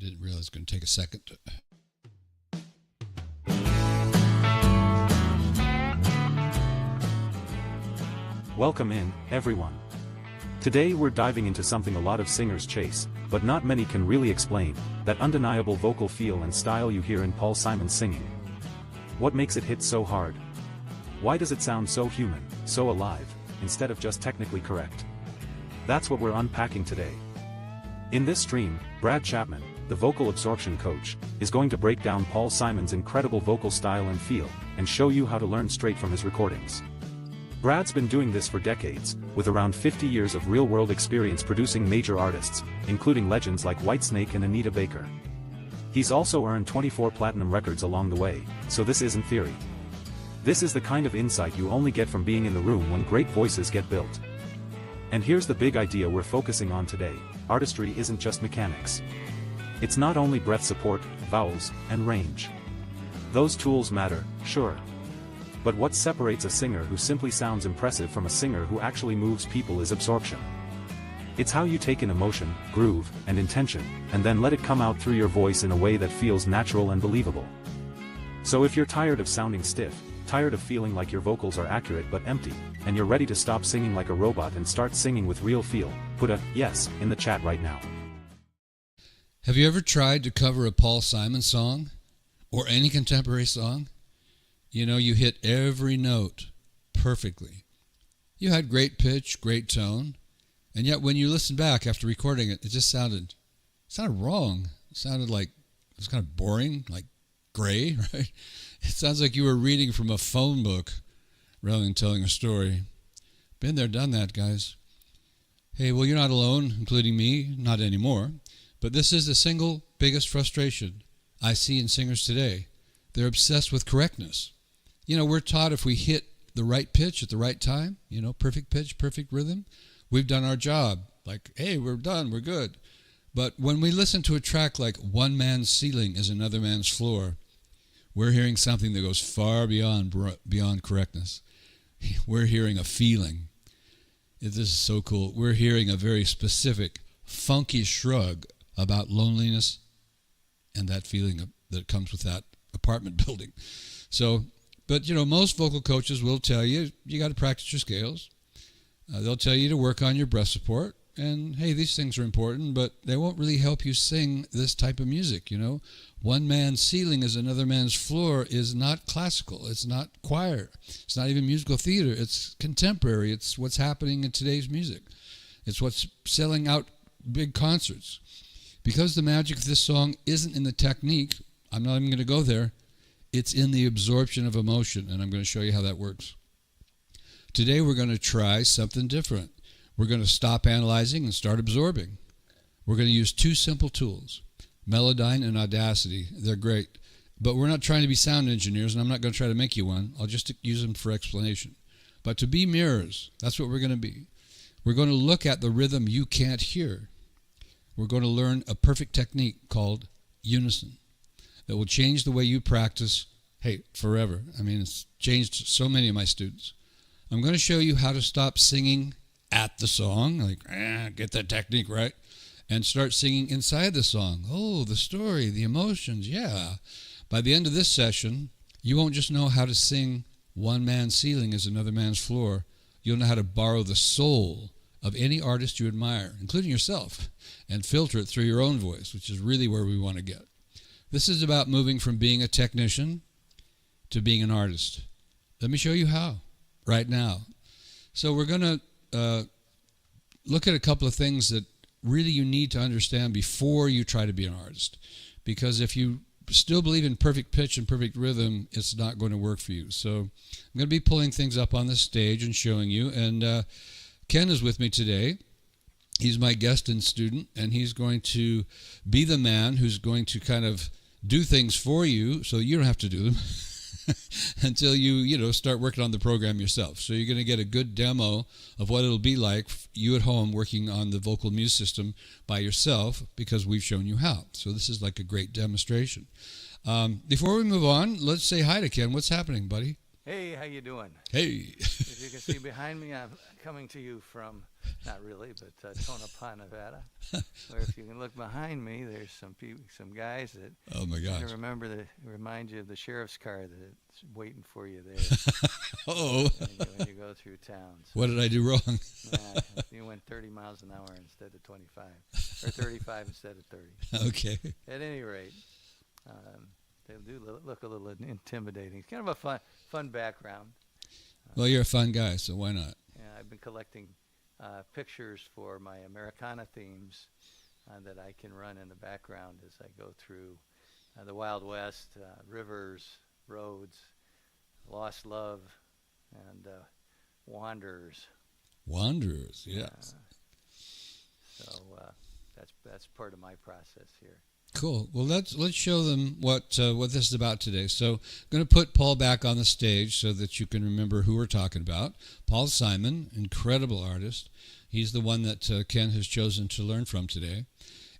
didn't realize it was going to take a second. Welcome in, everyone. Today we're diving into something a lot of singers chase, but not many can really explain, that undeniable vocal feel and style you hear in Paul Simon's singing. What makes it hit so hard? Why does it sound so human, so alive, instead of just technically correct? That's what we're unpacking today. In this stream, Brad Chapman, the vocal absorption coach, is going to break down Paul Simon's incredible vocal style and feel, and show you how to learn straight from his recordings. Brad's been doing this for decades, with around 50 years of real-world experience producing major artists, including legends like Whitesnake and Anita Baker. He's also earned 24 platinum records along the way, so this isn't theory. This is the kind of insight you only get from being in the room when great voices get built. And here's the big idea we're focusing on today: artistry isn't just mechanics. It's not only breath support, vowels, and range. Those tools matter, sure. But what separates a singer who simply sounds impressive from a singer who actually moves people is absorption. It's how you take in emotion, groove, and intention, and then let it come out through your voice in a way that feels natural and believable. So if you're tired of sounding stiff, tired of feeling like your vocals are accurate but empty, and you're ready to stop singing like a robot and start singing with real feel, put a yes in the chat right now. Have you ever tried to cover a Paul Simon song? Or any contemporary song? You know, you hit every note perfectly. You had great pitch, great tone, and yet when you listen back after recording it, it just sounded wrong. It sounded like it was kind of boring, like gray, right? It sounds like you were reading from a phone book rather than telling a story. Been there, done that, guys. Hey, well, you're not alone, including me, not anymore, but this is the single biggest frustration I see in singers today. They're obsessed with correctness. You know, we're taught if we hit the right pitch at the right time, you know, perfect pitch, perfect rhythm, we've done our job. Like, hey, we're done, we're good. But when we listen to a track like One Man's Ceiling is Another Man's Floor, we're hearing something that goes far beyond correctness. We're hearing a feeling. This is so cool. We're hearing a very specific, funky shrug about loneliness and that feeling that comes with that apartment building. So, but you know, most vocal coaches will tell you, you got to practice your scales. They'll tell you to work on your breath support. And hey, these things are important, but they won't really help you sing this type of music, you know. One man's ceiling is another man's floor is not classical. It's not choir. It's not even musical theater. It's contemporary. It's what's happening in today's music. It's what's selling out big concerts. Because the magic of this song isn't in the technique, I'm not even going to go there, it's in the absorption of emotion, and I'm going to show you how that works. Today we're going to try something different. We're going to stop analyzing and start absorbing. We're going to use two simple tools, Melodyne and Audacity. They're great, but we're not trying to be sound engineers, and I'm not going to try to make you one. I'll just use them for explanation. But to be mirrors, that's what we're going to be. We're going to look at the rhythm you can't hear. We're going to learn a perfect technique called unison that will change the way you practice, hey, forever. I mean, it's changed so many of my students. I'm going to show you how to stop singing at the song, like, get that technique right, and start singing inside the song. Oh, the story, the emotions, yeah. By the end of this session, you won't just know how to sing One Man's Ceiling is Another Man's Floor. You'll know how to borrow the soul of any artist you admire, including yourself, and filter it through your own voice, which is really where we want to get. This is about moving from being a technician to being an artist. Let me show you how, right now. So we're going to look at a couple of things that really you need to understand before you try to be an artist. Because if you still believe in perfect pitch and perfect rhythm, it's not going to work for you. So I'm going to be pulling things up on the stage and showing you. And Ken is with me today. He's my guest and student, and he's going to be the man who's going to kind of do things for you so you don't have to do them until you start working on the program yourself. So you're going to get a good demo of what it'll be like you at home working on the Vocal Muse system by yourself, because we've shown you how. So this is like a great demonstration. Before we move on, let's say hi to Ken. What's happening, buddy? Hey, how you doing? Hey. As you can see behind me, I'm coming to you from not really, but Tonopah, Nevada, where if you can look behind me, there's some guys that Oh my kind gosh. of remind you of the sheriff's car that's waiting for you there Oh, when you go through town. So, what did I do wrong? you went 30 miles an hour instead of 25, or 35 instead of 30. Okay. At any rate, they do look a little intimidating. It's kind of a fun background. Well, you're a fun guy, so why not? Yeah, I've been collecting pictures for my Americana themes that I can run in the background as I go through the Wild West, rivers, roads, lost love, and wanderers. Wanderers, yes. So that's part of my process here. Cool. Well, let's show them what this is about today. So I'm going to put Paul back on the stage so that you can remember who we're talking about. Paul Simon, incredible artist. He's the one that Ken has chosen to learn from today.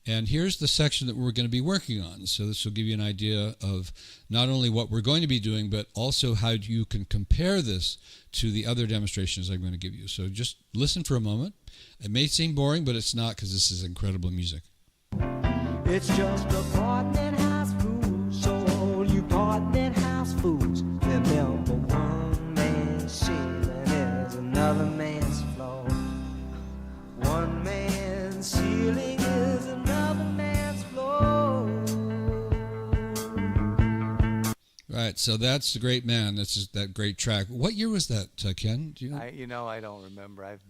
And here's the section that we're going to be working on. So this will give you an idea of not only what we're going to be doing, but also how you can compare this to the other demonstrations I'm going to give you. So just listen for a moment. It may seem boring, but it's not, because this is incredible music. It's just apartment house fools, so all you apartment house fools, remember one man's ceiling is another man's floor. One man's ceiling is another man's floor. Right, so that's the great man. That's just that great track. What year was that, Ken? Do you know? I don't remember. I've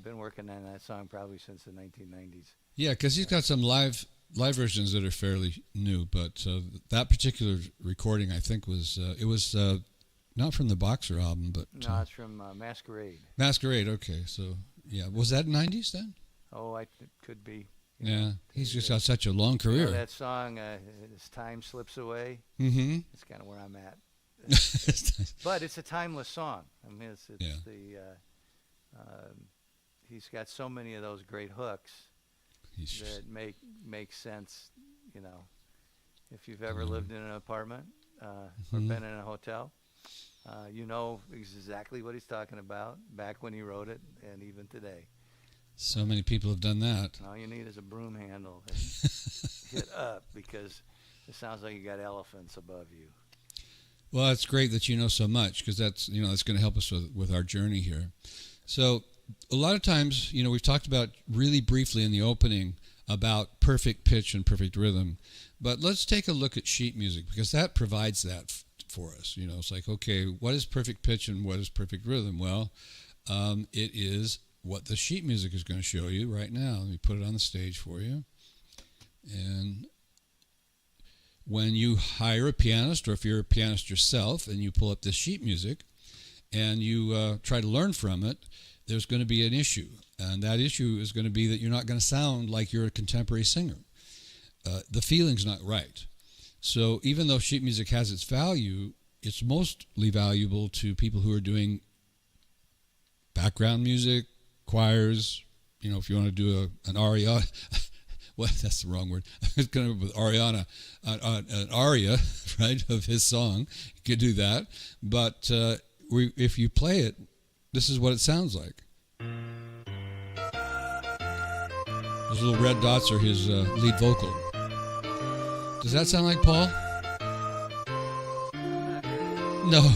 been working on that song probably since the 1990s. Yeah, because he's got some live versions that are fairly new, but that particular recording, I think, was not from the Boxer album, but No, it's from Masquerade. Masquerade. Okay, so yeah, was that '90s then? Oh, it could be. Yeah, he's just got such a long You career. know that song, As Time Slips Away? Mm-hmm. That's kind of where I'm at. But it's a timeless song. I mean, it's Yeah. he's got so many of those great hooks He's just, that make sense, you know. If you've ever lived in an apartment or been in a hotel, you know exactly what he's talking about back when he wrote it and even today. so many people have done that. All you need is a broom handle and hit up, because it sounds like you got elephants above you. Well, it's great that you know so much, because that's going to help us with our journey here. So a lot of times, we've talked about really briefly in the opening about perfect pitch and perfect rhythm, but let's take a look at sheet music, because that provides that for us. It's like, okay, what is perfect pitch and what is perfect rhythm? Well, it is what the sheet music is going to show you right now. Let me put it on the stage for you. And when you hire a pianist, or if you're a pianist yourself and you pull up this sheet music and you try to learn from it, there's going to be an issue. And that issue is going to be that you're not going to sound like you're a contemporary singer. The feeling's not right. So even though sheet music has its value, it's mostly valuable to people who are doing background music, choirs, if you want to do an aria. Well, that's the wrong word. I was going to go with Ariana, an aria, right, of his song. You could do that. But if you play it, this is what it sounds like. Those little red dots are his lead vocal. Does that sound like Paul? No. Well,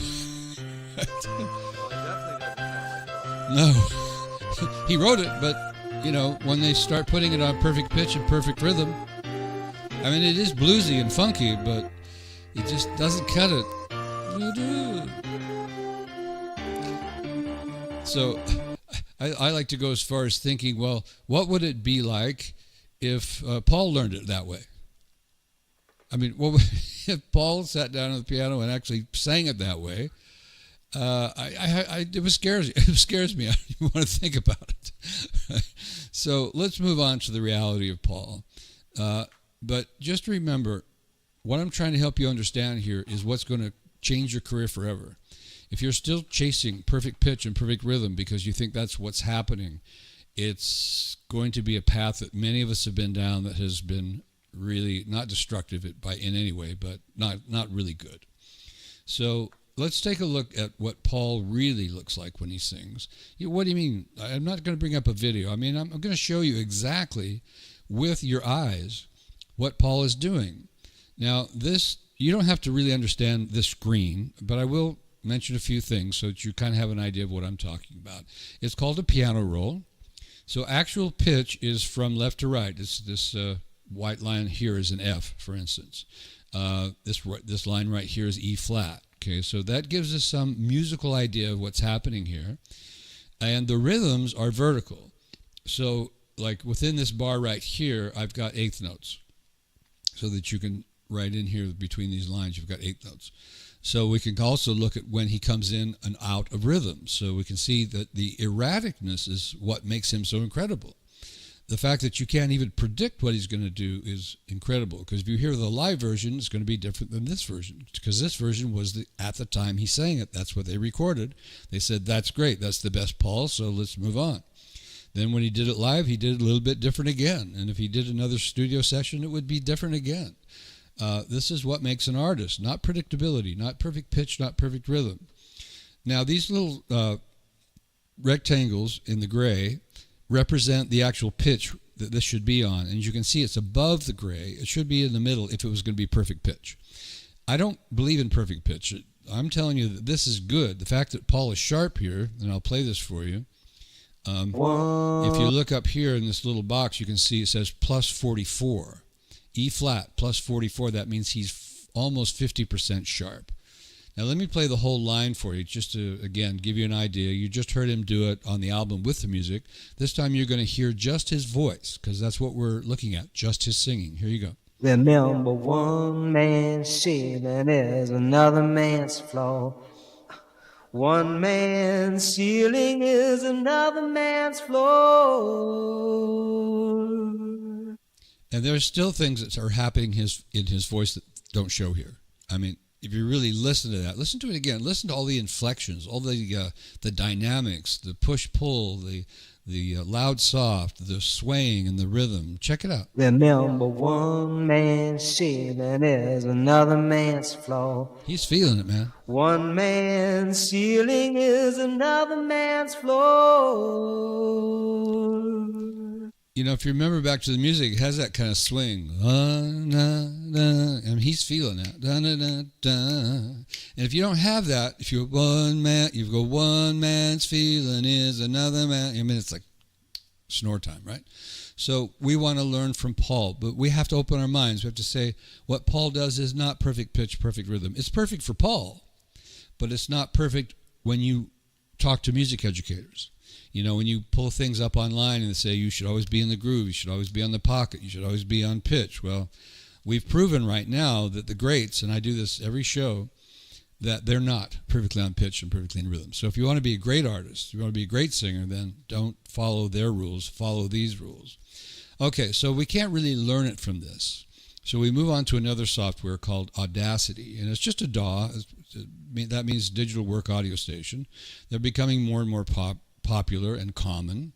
it definitely doesn't sound like Paul. No. He wrote it, but when they start putting it on perfect pitch and perfect rhythm, I mean, it is bluesy and funky, but it just doesn't cut it. So I like to go as far as thinking, well, what would it be like if Paul learned it that way? I mean, if Paul sat down at the piano and actually sang it that way? It scares me. I don't even want to think about it. So let's move on to the reality of Paul. But just remember, what I'm trying to help you understand here is what's going to change your career forever. If you're still chasing perfect pitch and perfect rhythm because you think that's what's happening, it's going to be a path that many of us have been down that has been really not destructive in any way, but not really good. So let's take a look at what Paul really looks like when he sings. What do you mean? I'm not going to bring up a video. I mean, I'm going to show you exactly with your eyes what Paul is doing. Now, this, you don't have to really understand this screen, but I will mention a few things so that you kind of have an idea of what I'm talking about. It's called a piano roll. So actual pitch is from left to right. This white line here is an F, for instance. This line right here is E flat. Okay, so that gives us some musical idea of what's happening here. And the rhythms are vertical. So like within this bar right here, I've got eighth notes. So that you can write in here between these lines, you've got eighth notes. So we can also look at when he comes in and out of rhythm. So we can see that the erraticness is what makes him so incredible. The fact that you can't even predict what he's going to do is incredible. Because if you hear the live version, it's going to be different than this version. Because this version was at the time he sang it. That's what they recorded. They said, that's great. That's the best Paul, so let's move on. Then when he did it live, he did it a little bit different again. And if he did another studio session, it would be different again. This is what makes an artist, not predictability, not perfect pitch, not perfect rhythm. Now, these little rectangles in the gray represent the actual pitch that this should be on. And as you can see, it's above the gray. It should be in the middle if it was going to be perfect pitch. I don't believe in perfect pitch. I'm telling you that this is good. The fact that Paul is sharp here, and I'll play this for you. If you look up here in this little box, you can see it says plus 44. E flat plus 44, that means he's almost 50% sharp. Now let me play the whole line for you just to, again, give you an idea. You just heard him do it on the album with the music. This time you're going to hear just his voice, because that's what we're looking at, just his singing. Here you go. Remember, one man's ceiling is another man's floor. One man's ceiling is another man's floor. And there's still things that are happening in his voice that don't show here. I mean, if you really listen to that, listen to it again. Listen to all the inflections, all the dynamics, the push-pull, the loud-soft, the swaying, and the rhythm. Check it out. Remember, one man's ceiling is another man's floor. He's feeling it, man. One man's ceiling is another man's floor. You know, if you remember back to the music, it has that kind of swing. And he's feeling that. And if you don't have that, if you're one man, you go, one man's feeling is another man. I mean, it's like snore time, right? So we want to learn from Paul, but we have to open our minds. We have to say what Paul does is not perfect pitch, perfect rhythm. It's perfect for Paul, but it's not perfect when you talk to music educators. You know, when you pull things up online and they say you should always be in the groove, you should always be on the pocket, you should always be on pitch. Well, we've proven right now that the greats, and I do this every show, that they're not perfectly on pitch and perfectly in rhythm. So if you want to be a great artist, you want to be a great singer, then don't follow their rules, follow these rules. Okay, so we can't really learn it from this. So we move on to another software called Audacity, and it's just a DAW. That means Digital Work Audio Station. They're becoming more and more popular and common.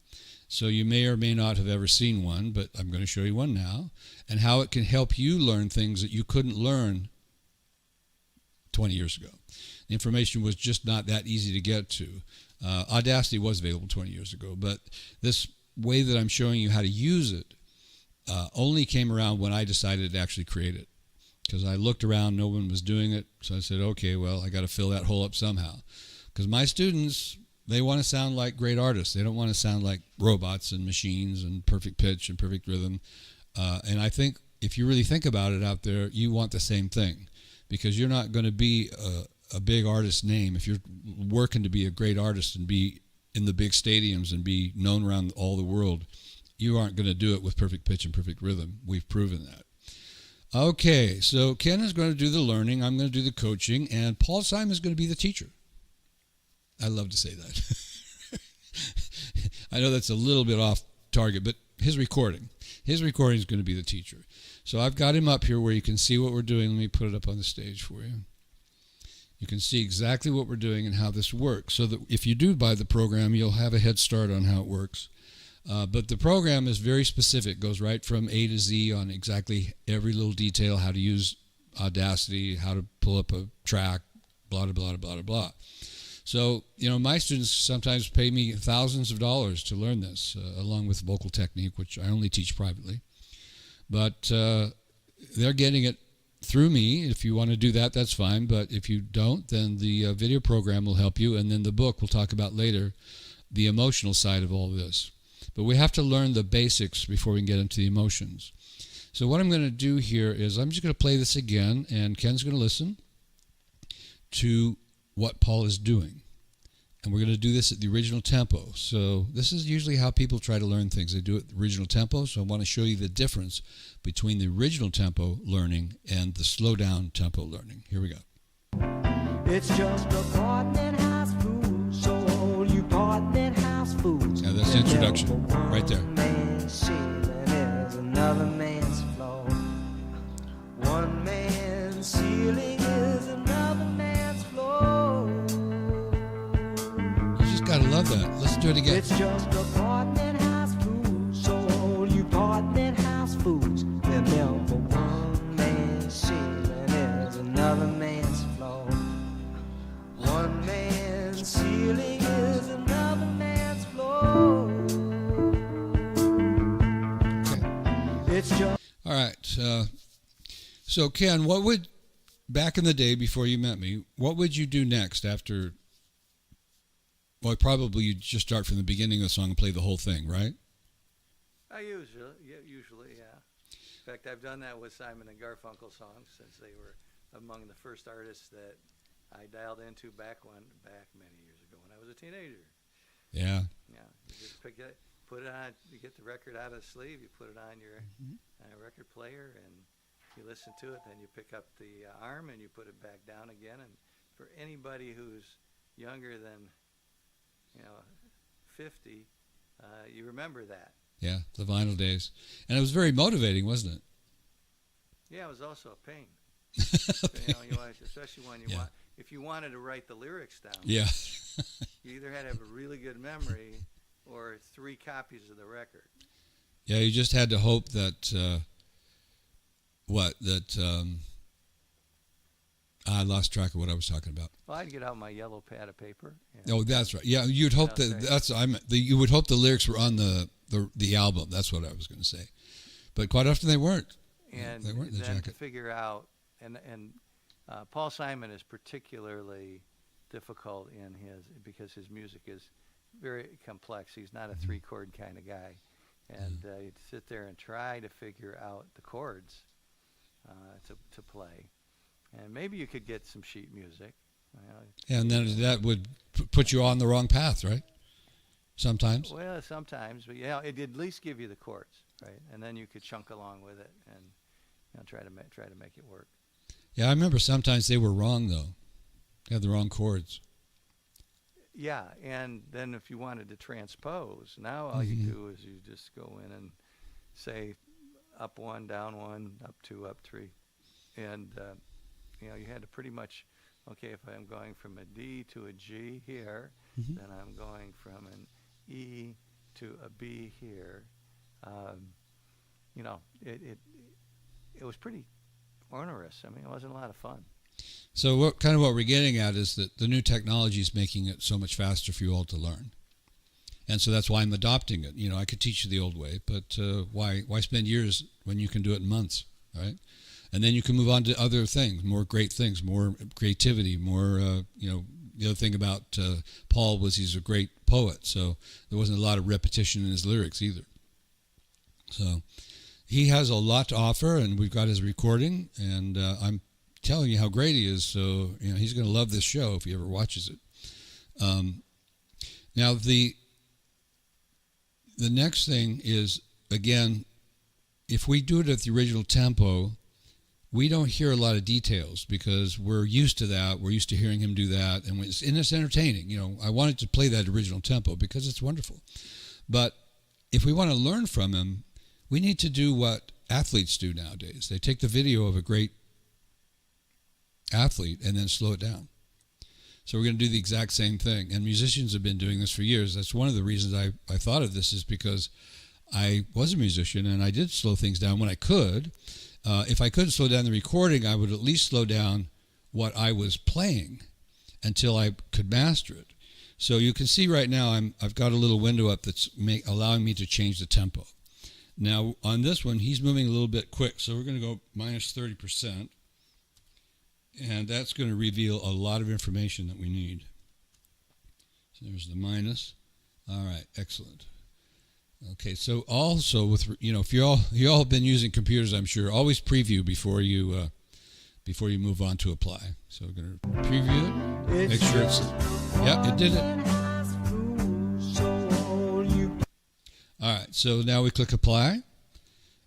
So you may or may not have ever seen one, but I'm going to show you one now, and how it can help you learn things that you couldn't learn 20 years ago. The information was just not that easy to get to. Audacity was available 20 years ago, but this way that I'm showing you how to use it only came around when I decided to actually create it. Because I looked around, no one was doing it, so I said, okay, well, I got to fill that hole up somehow. Because my students, they want to sound like great artists. They don't want to sound like robots and machines and perfect pitch and perfect rhythm. And I think if you really think about it out there, you want the same thing. Because you're not going to be a big artist name. If you're working to be a great artist and be in the big stadiums and be known around all the world, you aren't going to do it with perfect pitch and perfect rhythm. We've proven that. Okay, so Ken is going to do the learning. I'm going to do the coaching. And Paul Simon is going to be the teacher. I love to say that. I know that's a little bit off target, but his recording is going to be the teacher. So I've got him up here where you can see what we're doing. Let me put it up on the stage for you. You can see exactly what we're doing and how this works. So that if you do buy the program, you'll have a head start on how it works. But the program is very specific, goes right from A to Z on exactly every little detail, how to use Audacity, how to pull up a track, blah, blah, blah, blah, blah. So, my students sometimes pay me thousands of dollars to learn this, along with vocal technique, which I only teach privately. But they're getting it through me. If you want to do that, that's fine. But if you don't, then the video program will help you. And then the book we'll talk about later, the emotional side of all this. But we have to learn the basics before we can get into the emotions. So what I'm going to do here is I'm just going to play this again, and Ken's going to listen to what Paul is doing. And we're going to do this at the original tempo. So this is usually how people try to learn things. They do it at the original tempo. So I want to show you the difference between the original tempo learning and the slow down tempo learning. Here we go. It's just a partner house fool, so all you partner house fools. Now that's the introduction, right there. One man's ceiling is another man's floor. One man's ceiling is another man's floor. You just got to love that. Let's do it again. It's just a partner house fool, so all you partner house fools. Remember, one man's ceiling is another man's floor. One man's ceiling is another man's floor. Okay. It's just All right. So Ken, back in the day before you met me, what would you do next after? Well, probably you'd just start from the beginning of the song and play the whole thing, right? I usually, yeah. In fact, I've done that with Simon and Garfunkel songs since they were among the first artists that I dialed into back many years ago when I was a teenager. Yeah. Yeah, you just put it on. You get the record out of the sleeve. You put it on your record player, and you listen to it. Then you pick up the arm and you put it back down again. And for anybody who's younger than 50, you remember that. Yeah, the vinyl days. And it was very motivating, wasn't it? Yeah, it was also a pain. Especially when if you wanted to write the lyrics down. Yeah. You either had to have a really good memory or 3 copies of the record. Yeah, you just had to hope that, I lost track of what I was talking about. Well, I'd get out my yellow pad of paper. Oh, that's right. Yeah, you'd hope you would hope the lyrics were on the album. That's what I was going to say. But quite often they weren't. And they weren't in the then jacket. to figure out, and Paul Simon is particularly difficult because his music is very complex. He's not a 3-chord kind of guy. And you'd sit there and try to figure out the chords to play. And maybe you could get some sheet music. And then that would put you on the wrong path, right? Sometimes. Well, sometimes, but it'd at least give you the chords, right? And then you could chunk along with it and try to make it work. Yeah, I remember sometimes they were wrong though. They had the wrong chords. Yeah, and then if you wanted to transpose, now all you do is you just go in and say up 1, down 1, up 2, up 3, and you had to pretty much, okay, if I'm going from a D to a G here, then I'm going from an E to a B here. It was pretty onerous. I mean, it wasn't a lot of fun. So what we're getting at is that the new technology is making it so much faster for you all to learn. And so that's why I'm adopting it. I could teach you the old way, but why spend years when you can do it in months, right? And then you can move on to other things, more great things, more creativity, more, the other thing about Paul was he's a great poet, so there wasn't a lot of repetition in his lyrics either. So he has a lot to offer, and we've got his recording, and I'm telling you how great he is, so he's going to love this show if he ever watches it. Now, the next thing is, again, if we do it at the original tempo, we don't hear a lot of details because we're used to that. We're used to hearing him do that, and it's entertaining. I wanted to play that original tempo because it's wonderful. But if we want to learn from him, we need to do what athletes do nowadays. They take the video of a great athlete and then slow it down. So we're going to do the exact same thing. And musicians have been doing this for years. That's one of the reasons I thought of this, is because I was a musician and I did slow things down when I could. If I couldn't slow down the recording, I would at least slow down what I was playing. until I could master it. So you can see right now I've got a little window up that's allowing me to change the tempo. Now on this one, he's moving a little bit quick, so we're going to go minus 30%, and that's going to reveal a lot of information that we need. So there's the minus. All right, excellent. Okay, so also with, if you all have been using computers, I'm sure, always preview before you move on to apply. So we're going to preview it, make sure it's, it did it. All right, so now we click apply,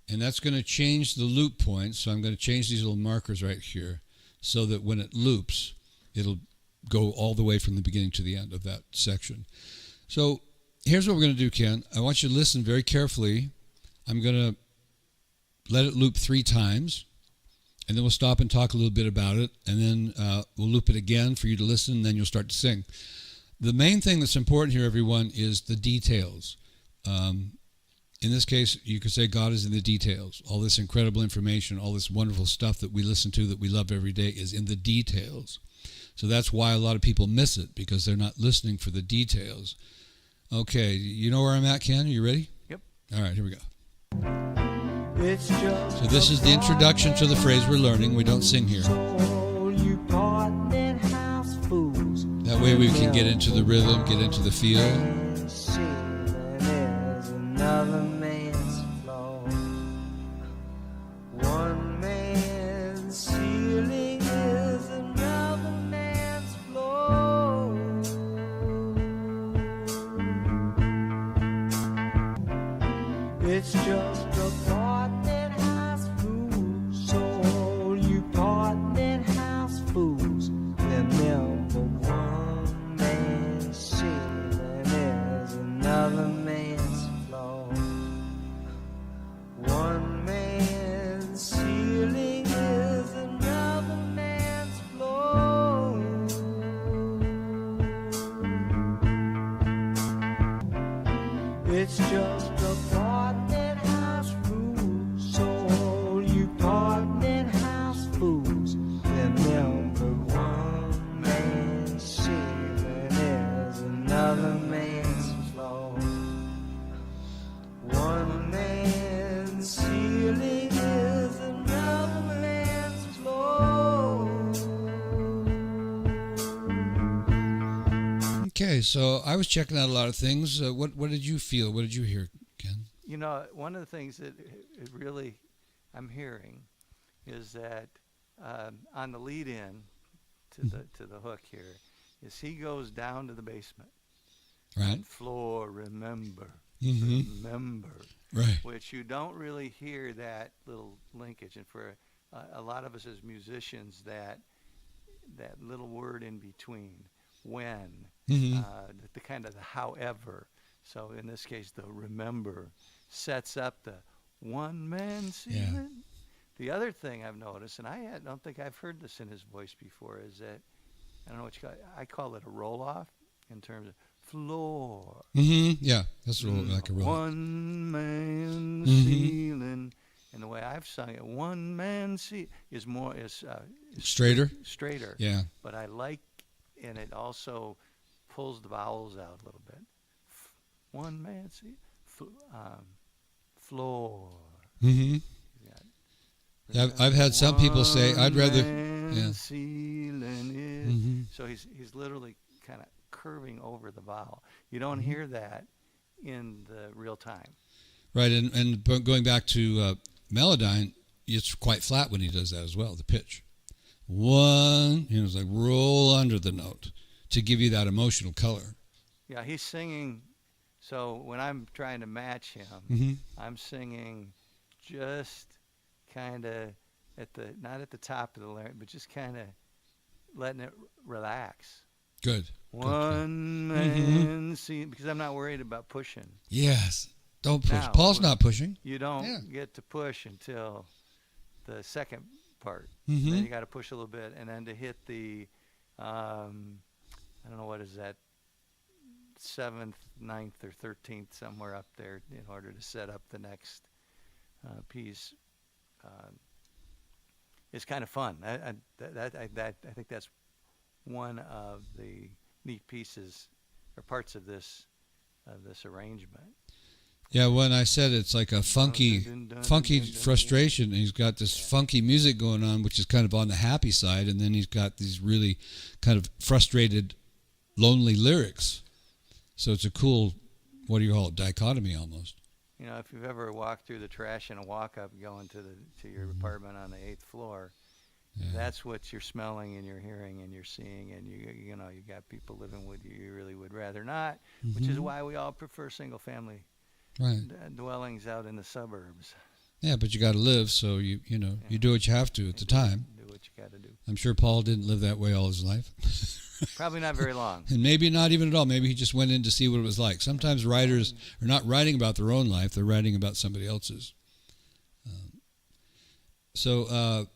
and that's going to change the loop points. So I'm going to change these little markers right here so that when it loops, it'll go all the way from the beginning to the end of that section. So here's what we're going to do, Ken. I want you to listen very carefully. I'm going to let it loop 3 times, and then we'll stop and talk a little bit about it, and then we'll loop it again for you to listen, and then you'll start to sing. The main thing that's important here, everyone, is the details. In this case, you could say God is in the details. All this incredible information, all this wonderful stuff that we listen to, that we love every day, is in the details. So that's why a lot of people miss it, because they're not listening for the details. Okay, you know where I'm at, Ken? Are you ready? Yep. All right, here we go. So this is the introduction to the phrase we're learning. We don't sing here. That way we can get into the rhythm, get into the feel. Another man's flaw. One man's ceiling is another man's floor. It's just a apartment house fool. So all you apartment house fools, remember one man's ceiling is another man's. One man's ceiling is another man's floor. It's just apartment house rules. So all you apartment house fools, remember one man's ceiling is another man's floor. One man's ceiling is another man's floor. Okay, so I was checking out a lot of things. What did you feel? What did you hear, Ken? You know, one of the things that it really I'm hearing is that on the lead-in to the hook here is he goes down to the basement. Right. And floor, remember. Mm-hmm. Remember, right? Which you don't really hear that little linkage, and for a lot of us as musicians, that little word in between, when, Mm-hmm. the kind of the however. So in this case, the remember sets up the one man ceiling. Yeah. The other thing I've noticed, and I don't think I've heard this in his voice before, is that I don't know what you call it. I call it a roll off in terms of floor. Mm-hmm. Yeah, that's like a roll. One man Mm-hmm. ceiling, and the way I've sung it, one man is more is Straighter. Straighter. Yeah. But I like, and it also pulls the vowels out a little bit. One man floor. Mm-hmm. Yeah, I've had some people say, I'd rather. Yeah. Ceiling is. Mm-hmm. So he's literally kind of curving over the vowel. You don't hear that in the real time. Right, and going back to Melodyne, it's quite flat when he does that as well, the pitch. One, it's like roll under the note to give you that emotional color. Yeah, he's singing. So when I'm trying to match him, Mm-hmm. I'm singing just kind of not at the top of the larynx, but just kind of letting it relax. Good. One man see, because I'm not worried about pushing. Yes. Don't push. Now, Paul's not pushing. You don't Yeah. get to push until the second part. Mm-hmm. Then you got to push a little bit, and then to hit the, I don't know what is that, 7th, 9th, or 13th, somewhere up there, in order to set up the next piece. It's kind of fun. I think that's one of the neat pieces or parts of this arrangement. Yeah, when I said it's like a funky Dun, dun, dun, funky dun, dun, dun. frustration, and he's got this Yeah. funky music going on, which is kind of on the happy side, and then he's got these really kind of frustrated, lonely lyrics. So it's a cool, what do you call it, dichotomy almost. You know, if you've ever walked through the trash in a walk-up going to your apartment on the 8th floor, Yeah. that's what you're smelling and you're hearing and you're seeing, and you know you got people living with you you really would rather not, which is Mhm. why we all prefer single-family Right. dwellings out in the suburbs. Yeah, but you got to live, so you know you do what you have to at the time. Do what you got to do. I'm sure Paul didn't live that way all his life. Probably not very long. And maybe not even at all. Maybe he just went in to see what it was like. Sometimes writers are not writing about their own life; they're writing about somebody else's. So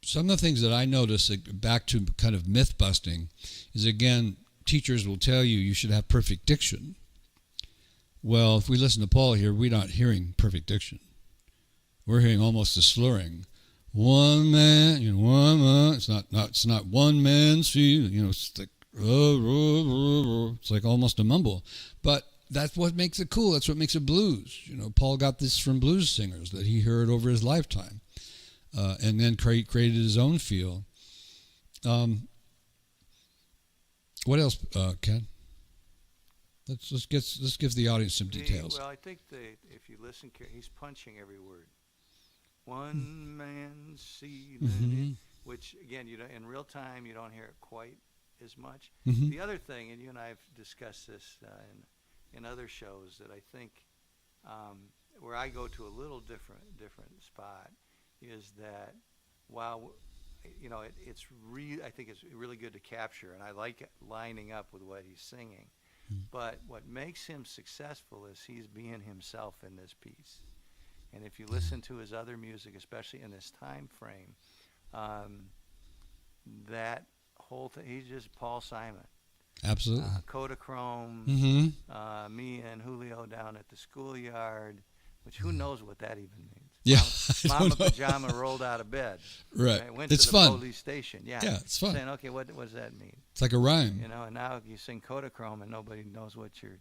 some of the things that I notice, back to kind of myth busting, is again, teachers will tell you should have perfect diction. Well, if we listen to Paul here, we're not hearing perfect diction. We're hearing almost a slurring. One man, one man. It's not one man. See, it's like it's like almost a mumble. But that's what makes it cool. That's what makes it blues. Paul got this from blues singers that he heard over his lifetime, and then created his own feel. What else, Ken? Let's give the audience some details. Well, I think that if you listen, he's punching every word. One man sealing it, which again, in real time you don't hear it quite as much. Mm-hmm. The other thing, and you and I have discussed this in other shows, that I think where I go to a little different spot is that while it's I think it's really good to capture, and I like it lining up with what he's singing. But what makes him successful is he's being himself in this piece. And if you listen to his other music, especially in this time frame, that whole thing, he's just Paul Simon. Absolutely. Kodachrome, me and Julio down at the schoolyard, which who knows what that even means. Yeah, Mama Pajama rolled out of bed. Right. Went It's to the fun. police station. Yeah, it's fun. Saying, okay, what does that mean? It's like a rhyme. And now you sing Kodachrome and nobody knows what you're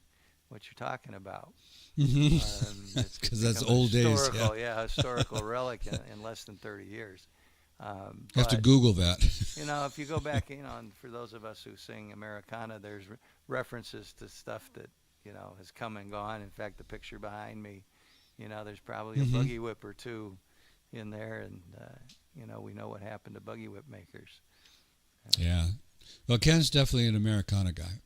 talking about. Because It's that's become a old days. historical, historical relic in less than 30 years. You have to Google that. If you go back, and for those of us who sing Americana, there's references to stuff that has come and gone. In fact, the picture behind me, there's probably a buggy whip or two in there, and we know what happened to buggy whip makers. Yeah. Well, Ken's definitely an Americana guy.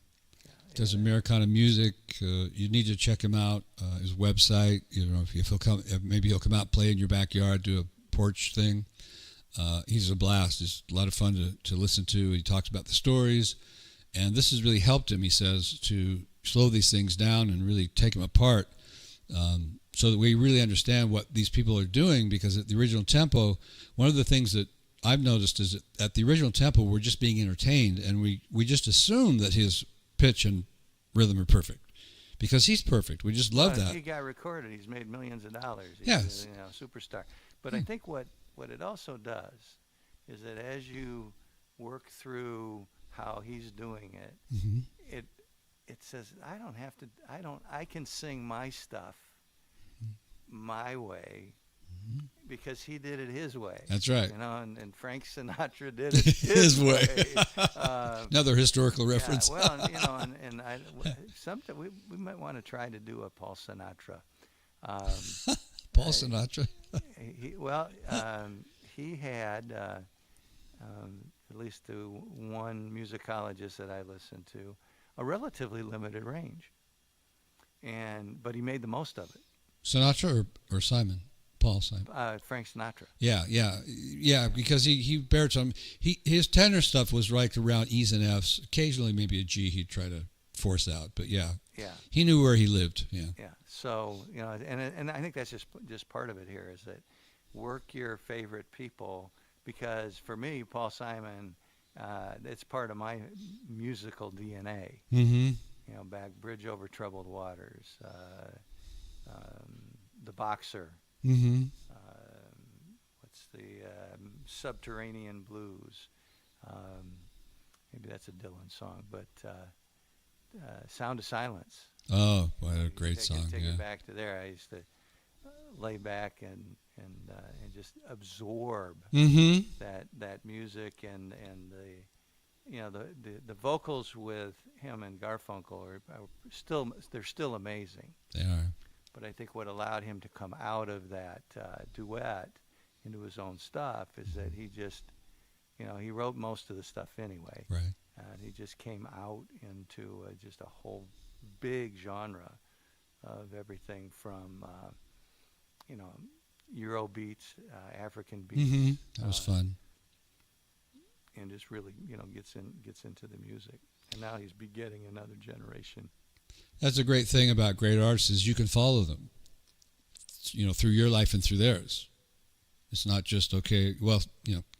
Does Americana music. You need to check him out. His website. If he'll come, maybe he'll come out, play in your backyard, do a porch thing. He's a blast. It's a lot of fun to listen to. He talks about the stories, and this has really helped him, he says, to slow these things down and really take them apart, so that we really understand what these people are doing. Because at the original tempo, one of the things that I've noticed is that at the original tempo, we're just being entertained, and we just assume that his pitch and rhythm are perfect because he's perfect. We just love that. He got recorded. He's made millions of dollars. He's Yes. a superstar. But I think what it also does is that as you work through how he's doing it, it says I can sing my stuff my way because he did it his way. That's right. And Frank Sinatra did it His way. Another historical Yeah, reference. well, something we might want to try to do a Paul Sinatra. Paul Sinatra. He had at least the one musicologist that I listened to, a relatively limited range, but he made the most of it. Sinatra or Simon? Paul Simon. Frank Sinatra. Yeah. Because he baritone. His tenor stuff was right around E's and F's. Occasionally, maybe a G he'd try to force out. But yeah, he knew where he lived. Yeah. So and I think that's just part of it here is that work your favorite people, because for me, Paul Simon, it's part of my musical DNA. Back Bridge Over Troubled Waters, The Boxer. What's the Subterranean Blues. Maybe that's a Dylan song, but Sound of Silence. Oh, what a great song! Take Yeah. it back to there. I used to lay back and just absorb Mm-hmm. that music and the vocals with him and Garfunkel are they're still amazing. They are. But I think what allowed him to come out of that duet into his own stuff is that he just, he wrote most of the stuff anyway. Right. He just came out into just a whole big genre of everything from, Euro beats, African beats. Mm-hmm. That was fun. And just really, gets into the music. And now he's begetting another generation. That's a great thing about great artists is you can follow them, through your life and through theirs. It's not just, okay, well,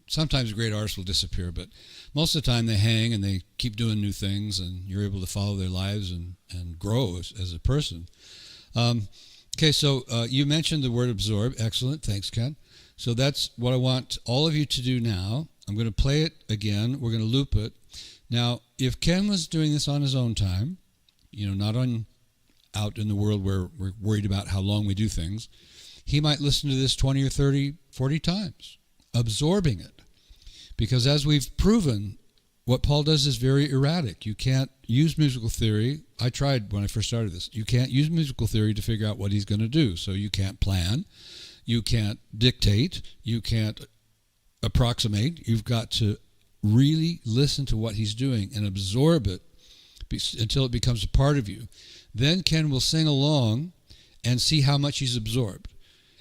sometimes great artists will disappear, but most of the time they hang and they keep doing new things, and you're able to follow their lives and grow as a person. Okay, so you mentioned the word absorb. Excellent. Thanks, Ken. So that's what I want all of you to do now. I'm going to play it again. We're going to loop it. Now, if Ken was doing this on his own time, not out in the world where we're worried about how long we do things, he might listen to this 20 or 30, 40 times, absorbing it. Because as we've proven, what Paul does is very erratic. You can't use musical theory. I tried when I first started this. You can't use musical theory to figure out what he's going to do. So you can't plan. You can't dictate. You can't approximate. You've got to really listen to what he's doing and absorb it until it becomes a part of you. Then Ken will sing along and see how much he's absorbed.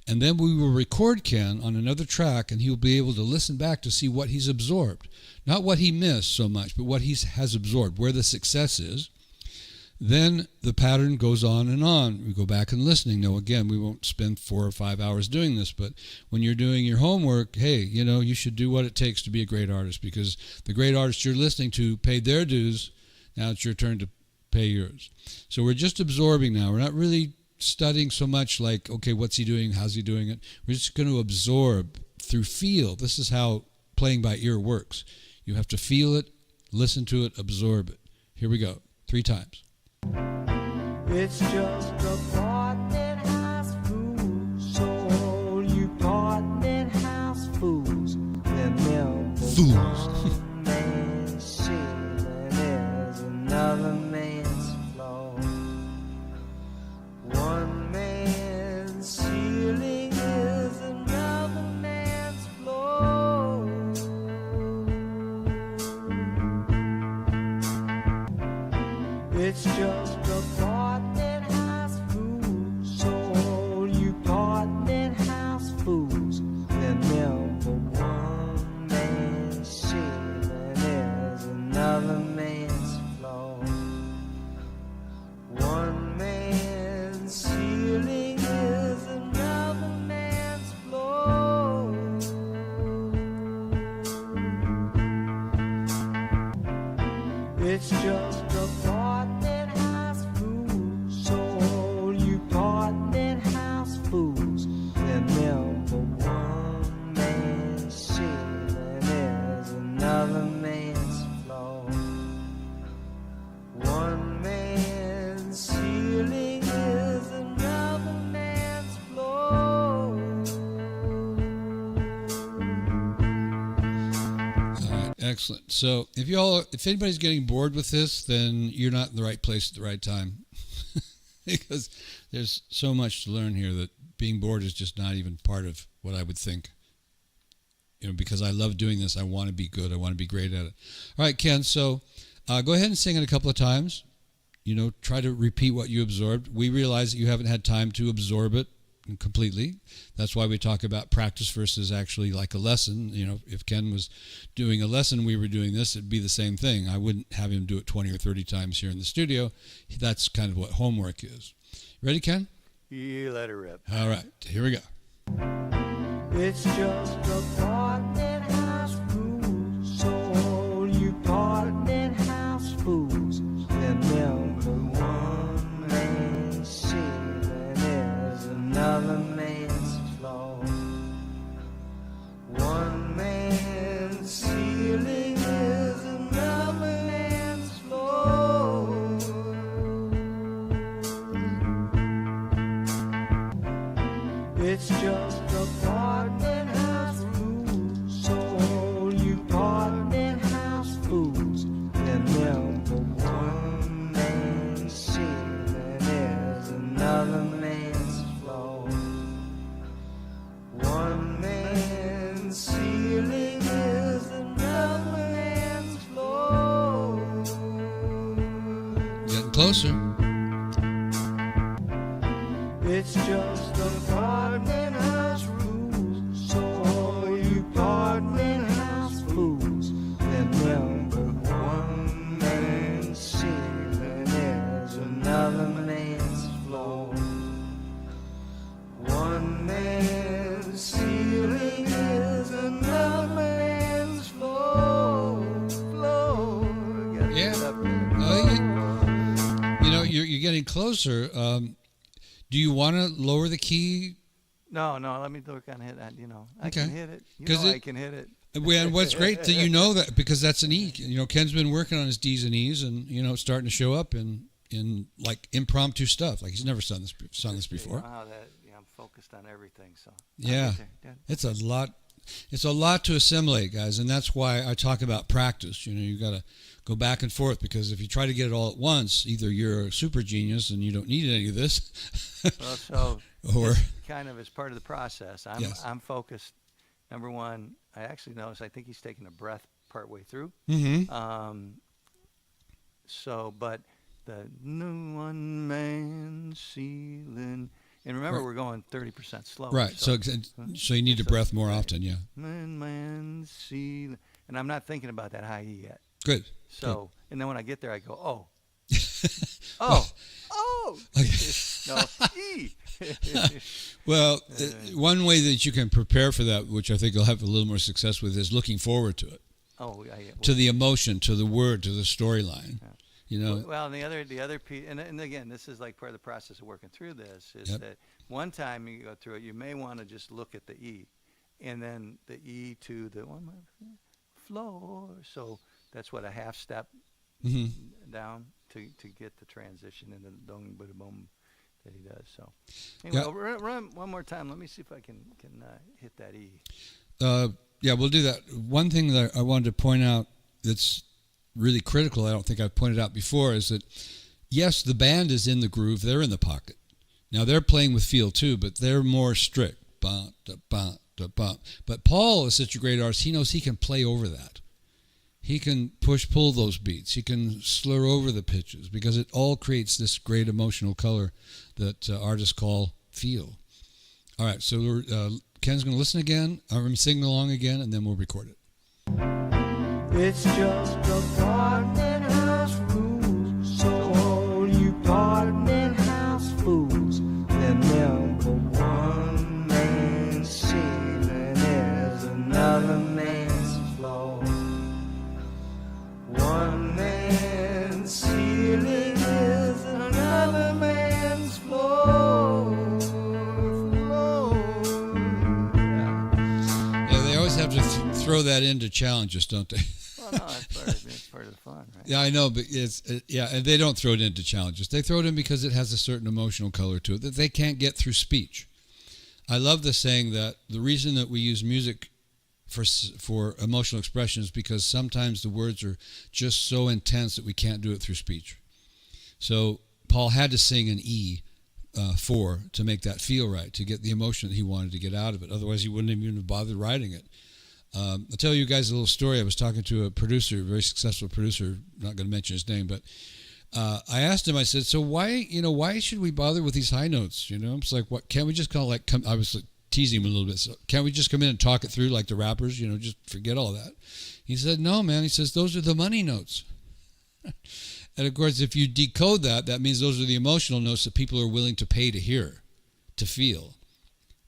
And then we will record Ken on another track, and he'll be able to listen back to see what he's absorbed. Not what he missed so much, but what he has absorbed, where the success is. Then the pattern goes on and on. We go back and listening. Now, again, we won't spend 4 or 5 hours doing this, but when you're doing your homework, hey, you should do what it takes to be a great artist, because the great artists you're listening to paid their dues. Now it's your turn to pay yours. So we're just absorbing now. We're not really studying so much like, okay, what's he doing? How's he doing it? We're just going to absorb through feel. This is how playing by ear works. You have to feel it, listen to it, absorb it. Here we go. 3 times. It's just a partner house fool. So all you partner house fools, remember Fools. one man's ceiling is another man's floor. One man's ceiling is another man's floor. It's just a partner house fool. So all you partner house fools, remember one man's ceiling is another man's floor. One man's ceiling is another man's floor. It's just a partner house fool. So all you partner house fools, remember one man's ceiling is another man's floor. One man's ceiling is another man's floor. All right, excellent. So if anybody's getting bored with this, then you're not in the right place at the right time. Because there's so much to learn here that being bored is just not even part of what I would think. Because I love doing this, I want to be good, I want to be great at it. All right, Ken, so go ahead and sing it a couple of times. Try to repeat what you absorbed. We realize that you haven't had time to absorb it completely. That's why we talk about practice versus actually like a lesson. If Ken was doing a lesson, we were doing this, it'd be the same thing. I wouldn't have him do it 20 or 30 times here in the studio. That's kind of what homework is. Ready, Ken? You let her rip. All right, here we go. It's just a partner house fool. So all you partner house fools, remember one man's ceiling is another man's floor. One man's closer. It's just apartment house rules. So all you apartment house fools, remember one man's ceiling is another man's floor. One man's ceiling is another man's floor. Gotta Yeah. get up there. You know, you're getting closer. Do you want to lower the key? No, let me work on it. I Okay. can hit it. 'Cause I can hit it. And what's great that you know that, because that's an E. You know, Ken's been working on his D's and E's, and it's starting to show up in like impromptu stuff. Like he's never sung this before. Wow, I'm focused on everything. So Yeah. It's a lot. It's a lot to assimilate, guys, and that's why I talk about practice. You got to go back and forth, because if you try to get it all at once, either you're a super genius and you don't need any of this, Well, so or it's kind of as part of the process. Yes. I'm focused. Number one, I actually noticed. I think he's taking a breath partway through. mm-hmm. But the new one man ceiling, and remember Right. we're going 30% slower. Right. So you need to breath more often. Yeah. Man ceiling, and I'm not thinking about that high E yet. Good. So, and then when I get there, I go, oh, no, E. Well, one way that you can prepare for that, which I think you'll have a little more success with, is looking forward to it, to the emotion, to the word, to the storyline. Yeah. Well, and the other piece, and again, this is like part of the process of working through this, is that one time you go through it, you may want to just look at the E, and then the E to the one floor. So that's what, a half step down to get the transition in the dong bada boom that he does. So anyway, run one more time. Let me see if I can hit that E. Yeah, we'll do that. One thing that I wanted to point out that's really critical, I don't think I've pointed out before, is that yes, the band is in the groove, they're in the pocket. Now they're playing with feel too, but they're more strict. But Paul is such a great artist, he knows he can play over that. He can pull those beats. He can slur over the pitches, because it all creates this great emotional color that artists call feel. All right, so Ken's going to listen again, I'm singing along again, and then we'll record it. It's just apartment house rules. So all you apartment house fools, remember one man's ceiling is another man's floor. One man's ceiling is another man's floor. Yeah, they always have to throw that into challenges, don't they? Well, no, it's part of the fun, right? Yeah, I know, but and they don't throw it into challenges. They throw it in because it has a certain emotional color to it that they can't get through speech. I love the saying that the reason that we use music for emotional expression is because sometimes the words are just so intense that we can't do it through speech. So Paul had to sing an E4 to make that feel right, to get the emotion that he wanted to get out of it. Otherwise, he wouldn't even have bothered writing it. I'll tell you guys a little story. I was talking to a producer, a very successful producer, not going to mention his name, but I asked him, I said, so why should we bother with these high notes? It's like, what, can't we just kind of I was teasing him a little bit. So can't we just come in and talk it through like the rappers, just forget all that? He said, no, man. He says, those are the money notes. And of course, if you decode that, that means those are the emotional notes that people are willing to pay to hear, to feel.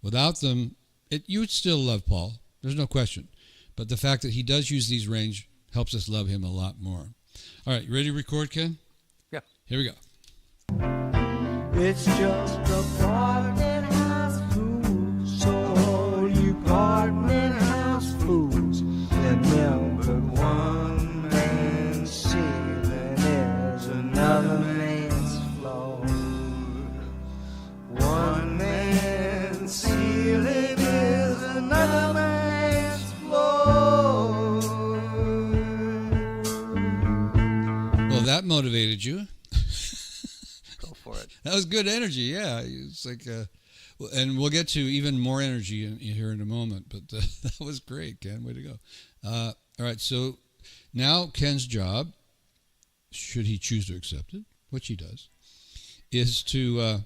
Without them, you would still love Paul. There's no question. But the fact that he does use these range helps us love him a lot more. All right, you ready to record, Ken? Yeah. Here we go. It's just apartment house fools. So all you apartment house fools, remember one man's ceiling is another man's floor. One man's ceiling is another man's floor. Well, that motivated you. Go for it. That was good energy, yeah. It's like, and we'll get to even more energy here in a moment, but that was great, Ken. Way to go. All right, so now Ken's job, should he choose to accept it, which he does, is to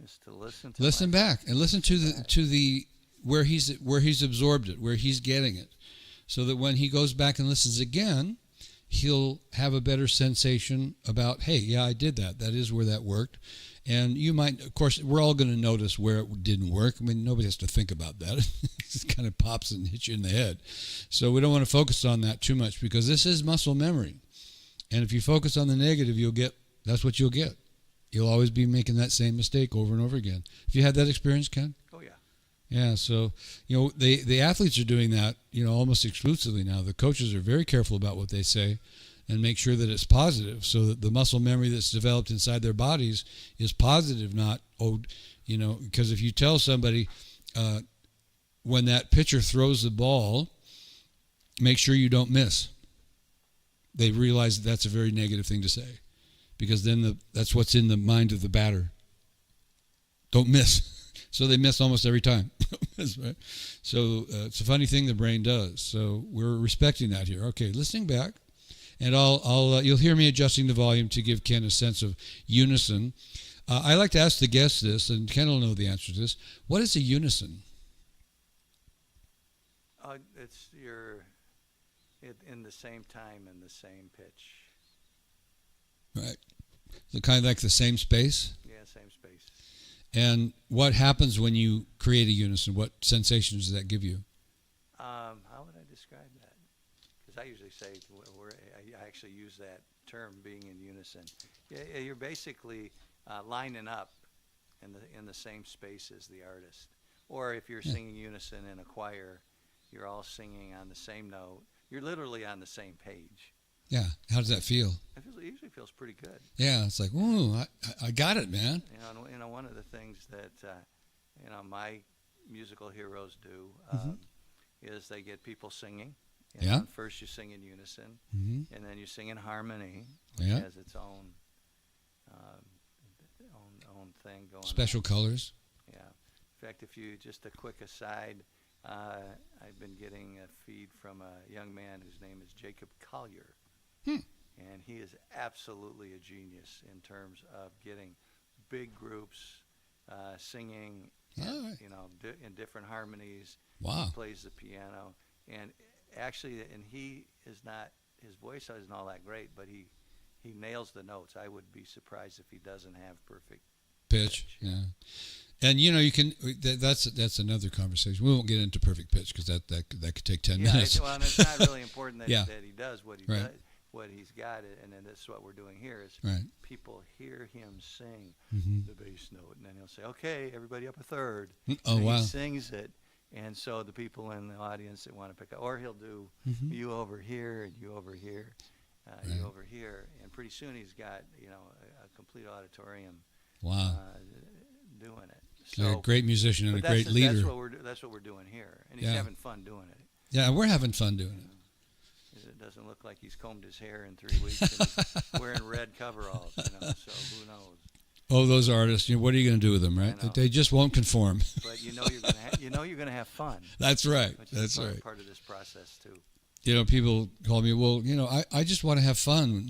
Just to listen to listen myself. back and listen to the where he's absorbed it, where he's getting it, so that when he goes back and listens again, he'll have a better sensation about, hey, yeah, I did that. That is where that worked. And you might, of course, we're all going to notice where it didn't work. I mean, nobody has to think about that. It just kind of pops and hits you in the head. So we don't want to focus on that too much, because this is muscle memory. And if you focus on the negative, that's what you'll get. You'll always be making that same mistake over and over again. Have you had that experience, Ken? Oh yeah. Yeah, so, the athletes are doing that, almost exclusively now. The coaches are very careful about what they say and make sure that it's positive, so that the muscle memory that's developed inside their bodies is positive, not, because if you tell somebody when that pitcher throws the ball, make sure you don't miss, they realize that's a very negative thing to say, because then that's what's in the mind of the batter. Don't miss. So they miss almost every time. Right? So it's a funny thing the brain does. So we're respecting that here. Okay, listening back, and you'll hear me adjusting the volume to give Ken a sense of unison. I like to ask the guests this, and Ken will know the answer to this. What is a unison? It's in the same time and the same pitch. Right. So kind of like the same space? Yeah, same space. And what happens when you create a unison? What sensations does that give you? How would I describe that? Because I usually say, I actually use that term, being in unison. Yeah, you're basically lining up in the same space as the artist. Or if you're singing unison in a choir, you're all singing on the same note. You're literally on the same page. Yeah. How does that feel? It usually feels pretty good. Yeah, it's like, ooh, I got it, man. One of the things that my musical heroes do is they get people singing. Yeah. First you sing in unison, Mm-hmm. and then you sing in harmony, which Yeah. has its own thing going. Special on. colors. Yeah. In fact, just a quick aside, I've been getting a feed from a young man whose name is Jacob Collier. And he is absolutely a genius in terms of getting big groups singing, All right. in different harmonies. Wow. He plays the piano, and actually, his voice isn't all that great, but he nails the notes. I would be surprised if he doesn't have perfect Pitch. Yeah. And you can. That's another conversation. We won't get into perfect pitch, because that could take 10 minutes. Well, and it's not really important that, Yeah. that he does what he Right. does. What he's got, and then this is what we're doing here is Right. people hear him sing Mm-hmm. the bass note, and then he'll say, "Okay, everybody up a third." Oh, and wow. He sings it, and so the people in the audience that want to pick up, or he'll do Mm-hmm. you over here and you over here, Right. you over here, and pretty soon he's got a complete auditorium Wow. doing it. You're a great musician and a but great leader. That's what we're doing here, and he's Yeah. having fun doing it. Yeah, we're having fun doing it. It doesn't look like he's combed his hair in 3 weeks and he's wearing red coveralls, so who knows? Oh, those artists, what are you going to do with them, right? I know. They just won't conform. But you're gonna have fun. That's right. Which is That's right. part of this process too. People call me, well, I just want to have fun.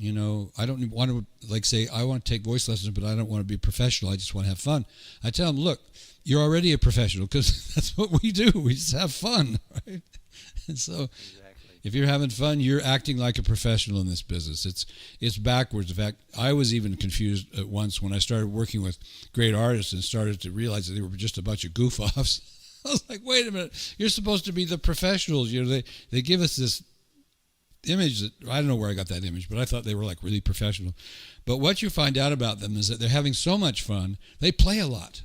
I don't want to, say, I want to take voice lessons, but I don't want to be a professional. I just want to have fun. I tell them, look, you're already a professional, because that's what we do. We just have fun, right? And so Exactly. if you're having fun, you're acting like a professional in this business. It's backwards. In fact, I was even confused at once when I started working with great artists and started to realize that they were just a bunch of goof-offs. I was like, wait a minute, you're supposed to be the professionals. They give us this image that, I don't know where I got that image, but I thought they were like really professional. But what you find out about them is that they're having so much fun, they play a lot.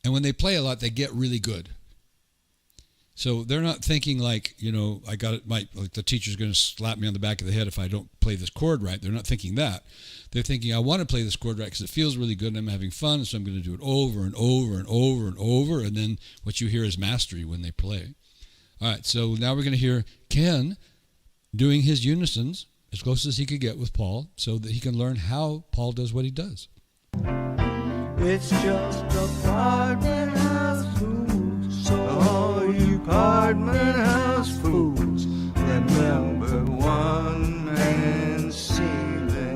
And when they play a lot, they get really good. So they're not thinking like, I got it, like the teacher's going to slap me on the back of the head if I don't play this chord right. They're not thinking that. They're thinking, I want to play this chord right because it feels really good and I'm having fun, so I'm going to do it over and over and over and over. And then what you hear is mastery when they play. All right, so now we're going to hear Ken doing his unisons as close as he could get with Paul, so that he can learn how Paul does what he does. It's just apartment house fools. So all you apartment house fools, remember one man's ceiling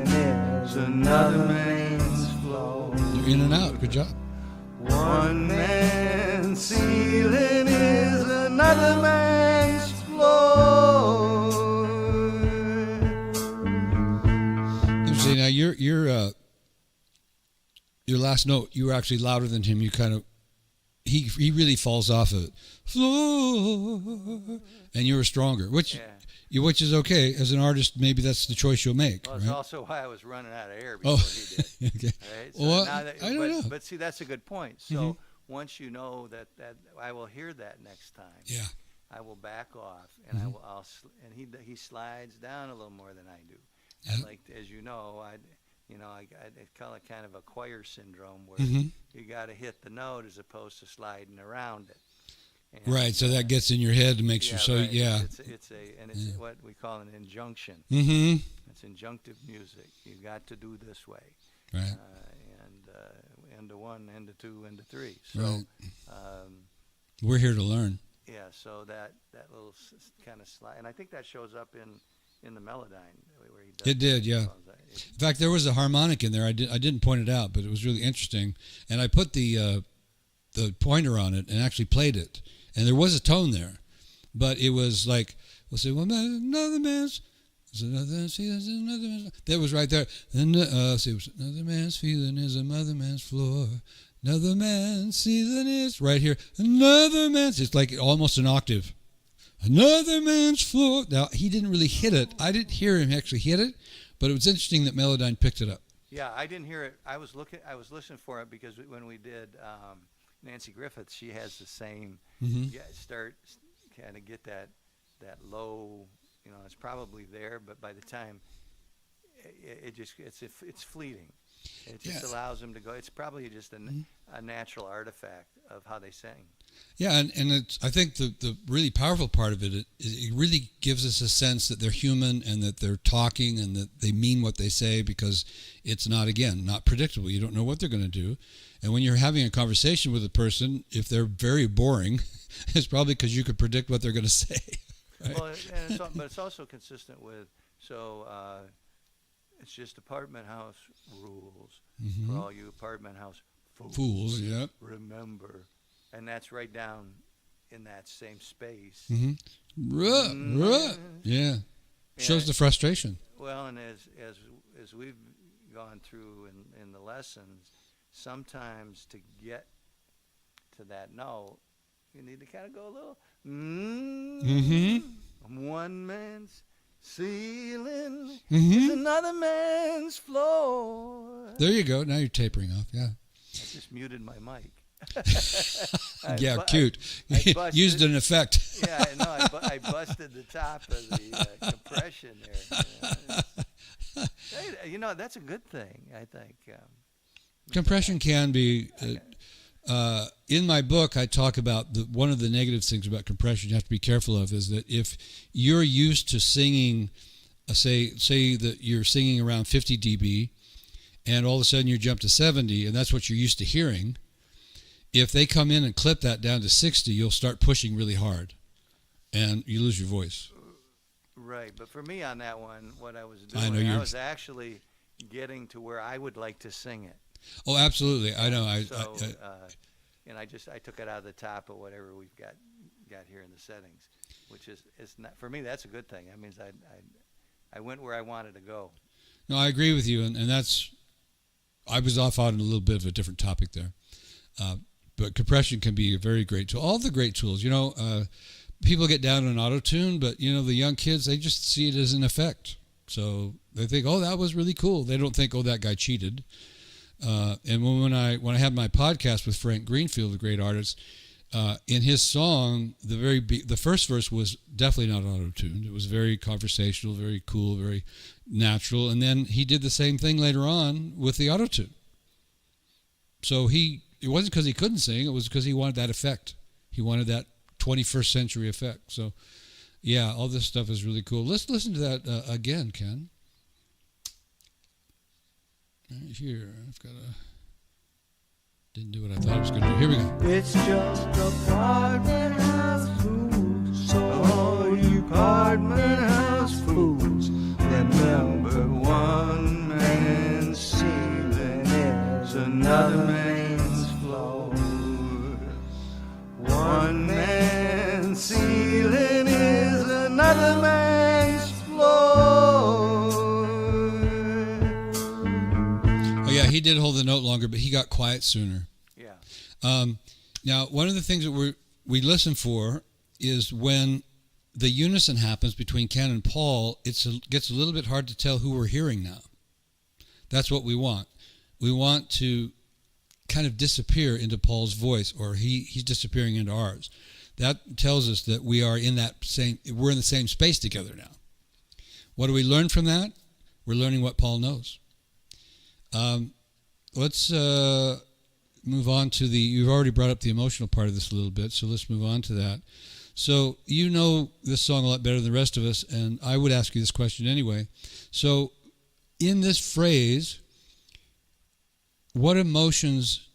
another man's floor. See, now your last note, you were actually louder than him. You kind of, he really falls off of it, floor, and you were stronger, which is okay as an artist. Maybe that's the choice you'll make. Well, it's right? also why I was running out of air before he did. Okay. Right? So Well, now that, I don't know. But see, that's a good point. So once you know that I will hear that next time, Yeah. I will back off, and and he slides down a little more than I do. Yeah. And like as you know, I call it kind of a choir syndrome where you got to hit the note as opposed to sliding around it. And, Right. So that gets in your head and makes you so right. yeah. It's what we call an injunction. Mm-hmm. It's injunctive music. You got to do this way. Right. End to one, end to two, end to three. So, Right. We're here to learn. yeah. So that little kind of slide, and I think that shows up in the Melodyne where he does. It did, yeah. In fact, there was a harmonic in there. I didn't point it out, but it was really interesting. And I put the pointer on it and actually played it, and there was a tone there, but it was like, we'll say, well, another man's. That was right there. See, it was another man's feeling is another man's floor. Another man's feeling is right here. Another man's. It's like almost an octave. Another man's floor. Now he didn't really hit it. I didn't hear him actually hit it, but it was interesting that Melodyne picked it up. Yeah, I didn't hear it. I was listening for it because when we did Nancy Griffith, she has the same. Start kind of get that low. You know, it's probably there, but by the time it's fleeting. It just allows them to go. It's probably just a natural artifact of how they sing. Yeah, and it's, I think the really powerful part of it really gives us a sense that they're human and that they're talking and that they mean what they say, because it's not predictable. You don't know what they're going to do. And when you're having a conversation with a person, if they're very boring, it's probably because you could predict what they're going to say. Right? Well, but it's also consistent with, it's just apartment house rules for all you apartment house fools. Yeah. Remember, and that's right down in that same space. Yeah. Shows the frustration. Well, and as we've gone through in the lessons, sometimes to get to that note, you need to kind of go a little. One man's ceiling is another man's floor. There you go. Now you're tapering off. Yeah. I just muted my mic. Cute. I Used an effect. Yeah, I know. I busted the top of the compression there. You know, that's a good thing, I think. Compression can be. In my book, I talk about one of the negative things about compression you have to be careful of is that if you're used to singing, say that you're singing around 50 dB, and all of a sudden you jump to 70, and that's what you're used to hearing, if they come in and clip that down to 60, you'll start pushing really hard, and you lose your voice. Right, but for me on that one, what I was doing, I was actually getting to where I would like to sing it. Oh, absolutely. I know. And I took it out of the top of whatever we've got here in the settings, which is not, for me, that's a good thing. That means I went where I wanted to go. No, I agree with you, and that's, I was off on a little bit of a different topic there. But compression can be a very great tool. All the great tools, people get down on auto-tune, but the young kids, they just see it as an effect. So they think, oh, that was really cool. They don't think, oh, that guy cheated. And when I had my podcast with Frank Greenfield, a great artist, in his song, the first verse was definitely not auto-tuned. It was very conversational, very cool, very natural. And then he did the same thing later on with the auto-tune. So it wasn't because he couldn't sing, it was because he wanted that effect. He wanted that 21st century effect. So, yeah, all this stuff is really cool. Let's listen to that again, Ken. Right here, didn't do what I thought I was going to do. Here we go. It's just apartment house fools, so all you apartment house fools, remember one man's ceiling is another man's floor. One man's ceiling another man's floor. Oh yeah, he did hold the note longer, but he got quiet sooner. Yeah. Now, one of the things that we listen for is when the unison happens between Ken and Paul, it gets a little bit hard to tell who we're hearing now. That's what we want. We want to kind of disappear into Paul's voice, or he's disappearing into ours. That tells us that we're in the same space together now. What do we learn from that? We're learning what Paul knows. Let's move on to you've already brought up the emotional part of this a little bit, so let's move on to that. So you know this song a lot better than the rest of us, and I would ask you this question anyway. So in this phrase, what emotions,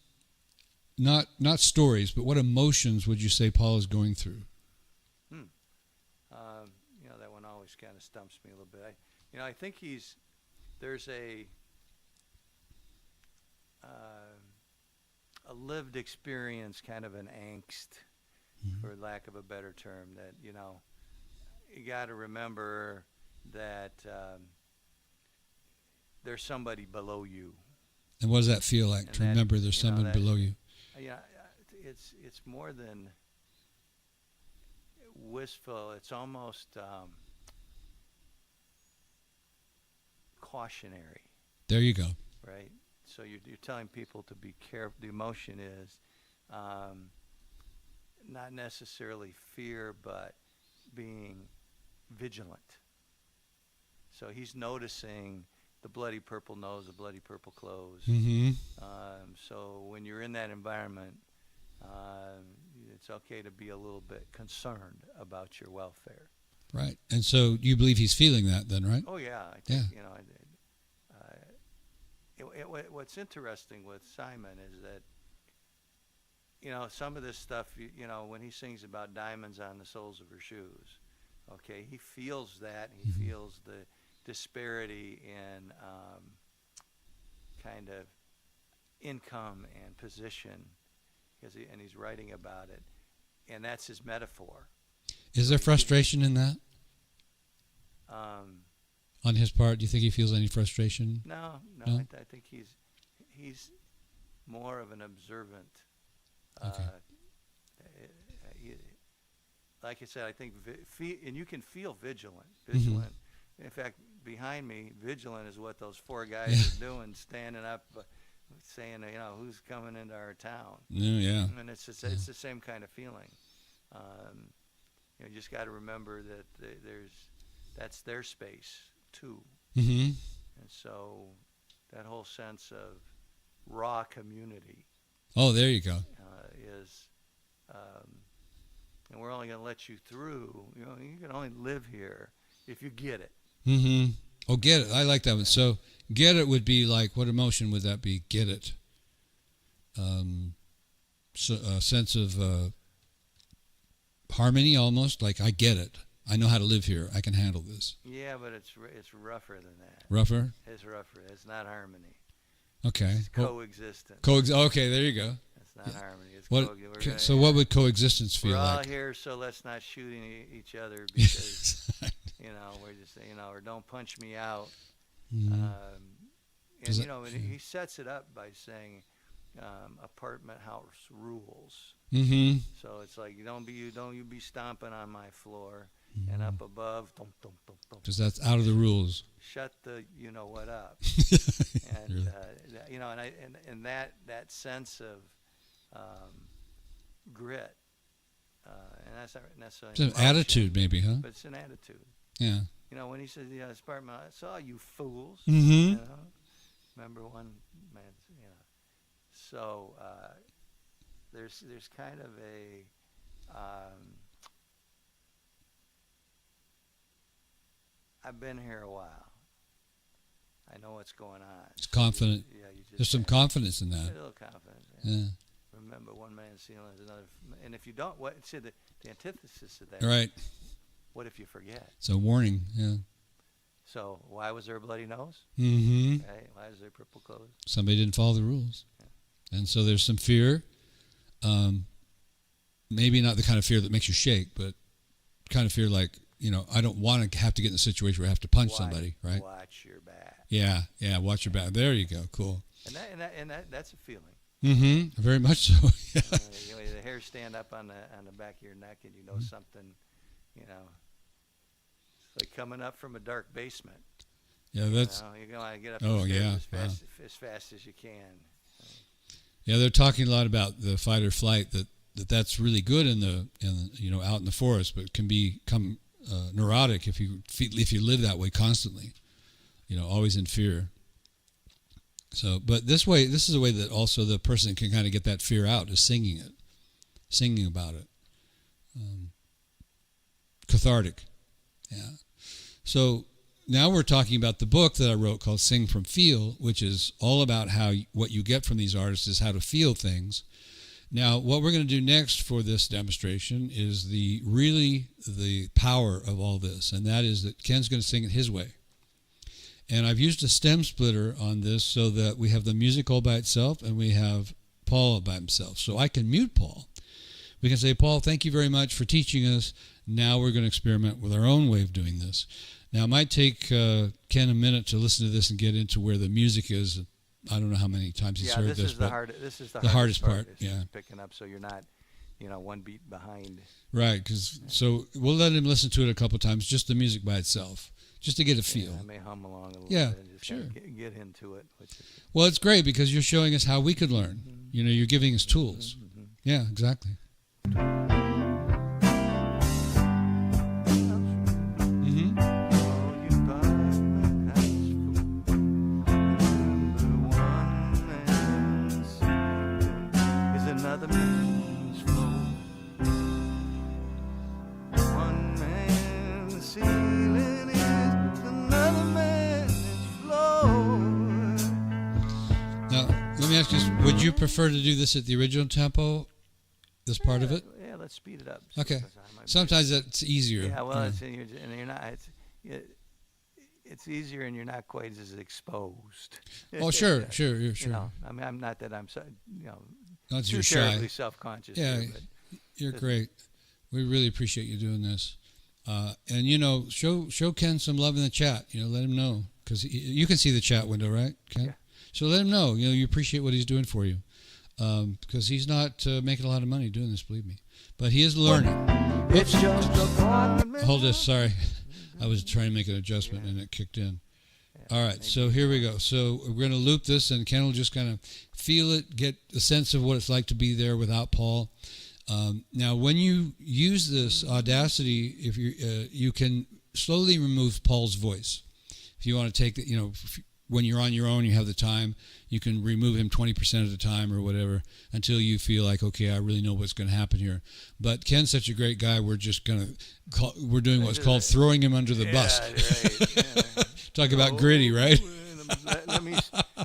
not stories, but what emotions would you say Paul is going through? That one always kind of stumps me a little bit. I think there's a lived experience, kind of an angst, for lack of a better term, that, you got to remember that there's somebody below you. And what does that feel like, to remember there's someone below you? Yeah, it's more than wistful. It's almost cautionary. There you go. Right. So you're telling people to be careful. The emotion is not necessarily fear, but being vigilant. So he's noticing the bloody purple nose, the bloody purple clothes. Mm-hmm. So when you're in that environment, it's okay to be a little bit concerned about your welfare. Right. And so you believe he's feeling that then, right? Oh, yeah. I think, Yeah. What's interesting with Simon is that, some of this stuff, when he sings about diamonds on the soles of her shoes, okay, he feels that. He feels the disparity in kind of income and position, and he's writing about it, and that's his metaphor. Is there frustration in that? On his part, do you think he feels any frustration? No. I think he's more of an observant. Okay. Like I said, I think, and you can feel vigilant. In fact, behind me, vigilant is what those four guys are doing, standing up, saying, who's coming into our town. Yeah. And it's the same kind of feeling. You just got to remember that that's their space too. Mm-hmm. And so that whole sense of raw community. Oh, there you go. Is, and we're only going to let you through. You can only live here if you get it. Mm-hmm. Oh, get it. I like that one. So get it would be like, what emotion would that be? Get it. So a sense of harmony, almost like I get it. I know how to live here. I can handle this. Yeah, but it's rougher than that. Rougher? It's rougher. It's not harmony. Okay. It's coexistence. Okay, there you go. It's not harmony. It's so what would coexistence feel like? We're all like? here, so let's not shoot each other because, we're just, or don't punch me out. Mm-hmm. And he sets it up by saying apartment house rules. Mm-hmm. So it's like, don't you be stomping on my floor. And up above, because that's out of the rules. Shut the what up, and and that sense of grit, and that's not necessarily. It's an attitude, maybe, huh? But it's an attitude. Yeah. When he says, apartment, I saw you fools. Mm-hmm. Remember one man, So there's kind of a. I've been here a while. I know what's going on. It's confident. There's some confidence in that. A little confidence. Yeah. Remember, one man's ceiling is another. And if you don't, the antithesis of that. Right. What if you forget? It's a warning. Yeah. So why was there a bloody nose? Mm-hmm. Right? Why is there purple clothes? Somebody didn't follow the rules. Yeah. And so there's some fear. Maybe not the kind of fear that makes you shake, but kind of fear like, I don't want to have to get in a situation where I have to punch somebody, right? Watch your back. Yeah, watch your back. There you go. Cool. And that's a feeling. Mm-hmm. Very much so. Yeah. The hairs stand up on the back of your neck, and you know something. It's like coming up from a dark basement. Yeah, that's. You're gonna get up Oh, the yeah, stairs as fast as you can. Yeah, they're talking a lot about the fight or flight. That's really good in the out in the forest, but can become neurotic if you live that way constantly. Always in fear. So, but this is a way that also the person can kind of get that fear out, is singing about it. Cathartic. Yeah. So now we're talking about the book that I wrote called Sing from Feel, which is all about what you get from these artists is how to feel things. Now, what we're going to do next for this demonstration is the power of all this, and that is that Ken's going to sing it his way. And I've used a stem splitter on this so that we have the music all by itself and we have Paul by himself. So I can mute Paul. We can say, Paul, thank you very much for teaching us. Now we're going to experiment with our own way of doing this. Now, it might take Ken a minute to listen to this and get into where the music is. I don't know how many times he's heard this, but this is the hardest part. Yeah, picking up so you're not, one beat behind. Right, so we'll let him listen to it a couple times, just the music by itself, just to get a feel. I may hum along a little bit and just sure. get into it. Well, it's great because you're showing us how we could learn. Mm-hmm. You're giving us tools. Mm-hmm. Yeah, exactly. Would you prefer to do this at the original tempo, this part of it? Yeah, let's speed it up. Okay. Sometimes that's easier. Yeah, well, you're not. It's easier, and you're not quite as exposed. Oh, sure. I'm not that I'm not too terribly self-conscious. Yeah, here, you're great. We really appreciate you doing this, and show Ken some love in the chat. Let him know because you can see the chat window, right, Ken? Yeah. So let him know, you appreciate what he's doing for you, because he's not making a lot of money doing this, believe me, but he is learning. It's just Hold this, sorry. I was trying to make an adjustment and it kicked in. All right, so here we go. So we're going to loop this, and Ken will just kind of feel it, get a sense of what it's like to be there without Paul. Now, when you use this Audacity, if you can slowly remove Paul's voice. If you want to take the, when you're on your own, you have the time, you can remove him 20% of the time or whatever until you feel like, okay, I really know what's going to happen here. But Ken's such a great guy, we're just going to, we're doing what's called throwing him under the bus. Right. Talk about gritty, right?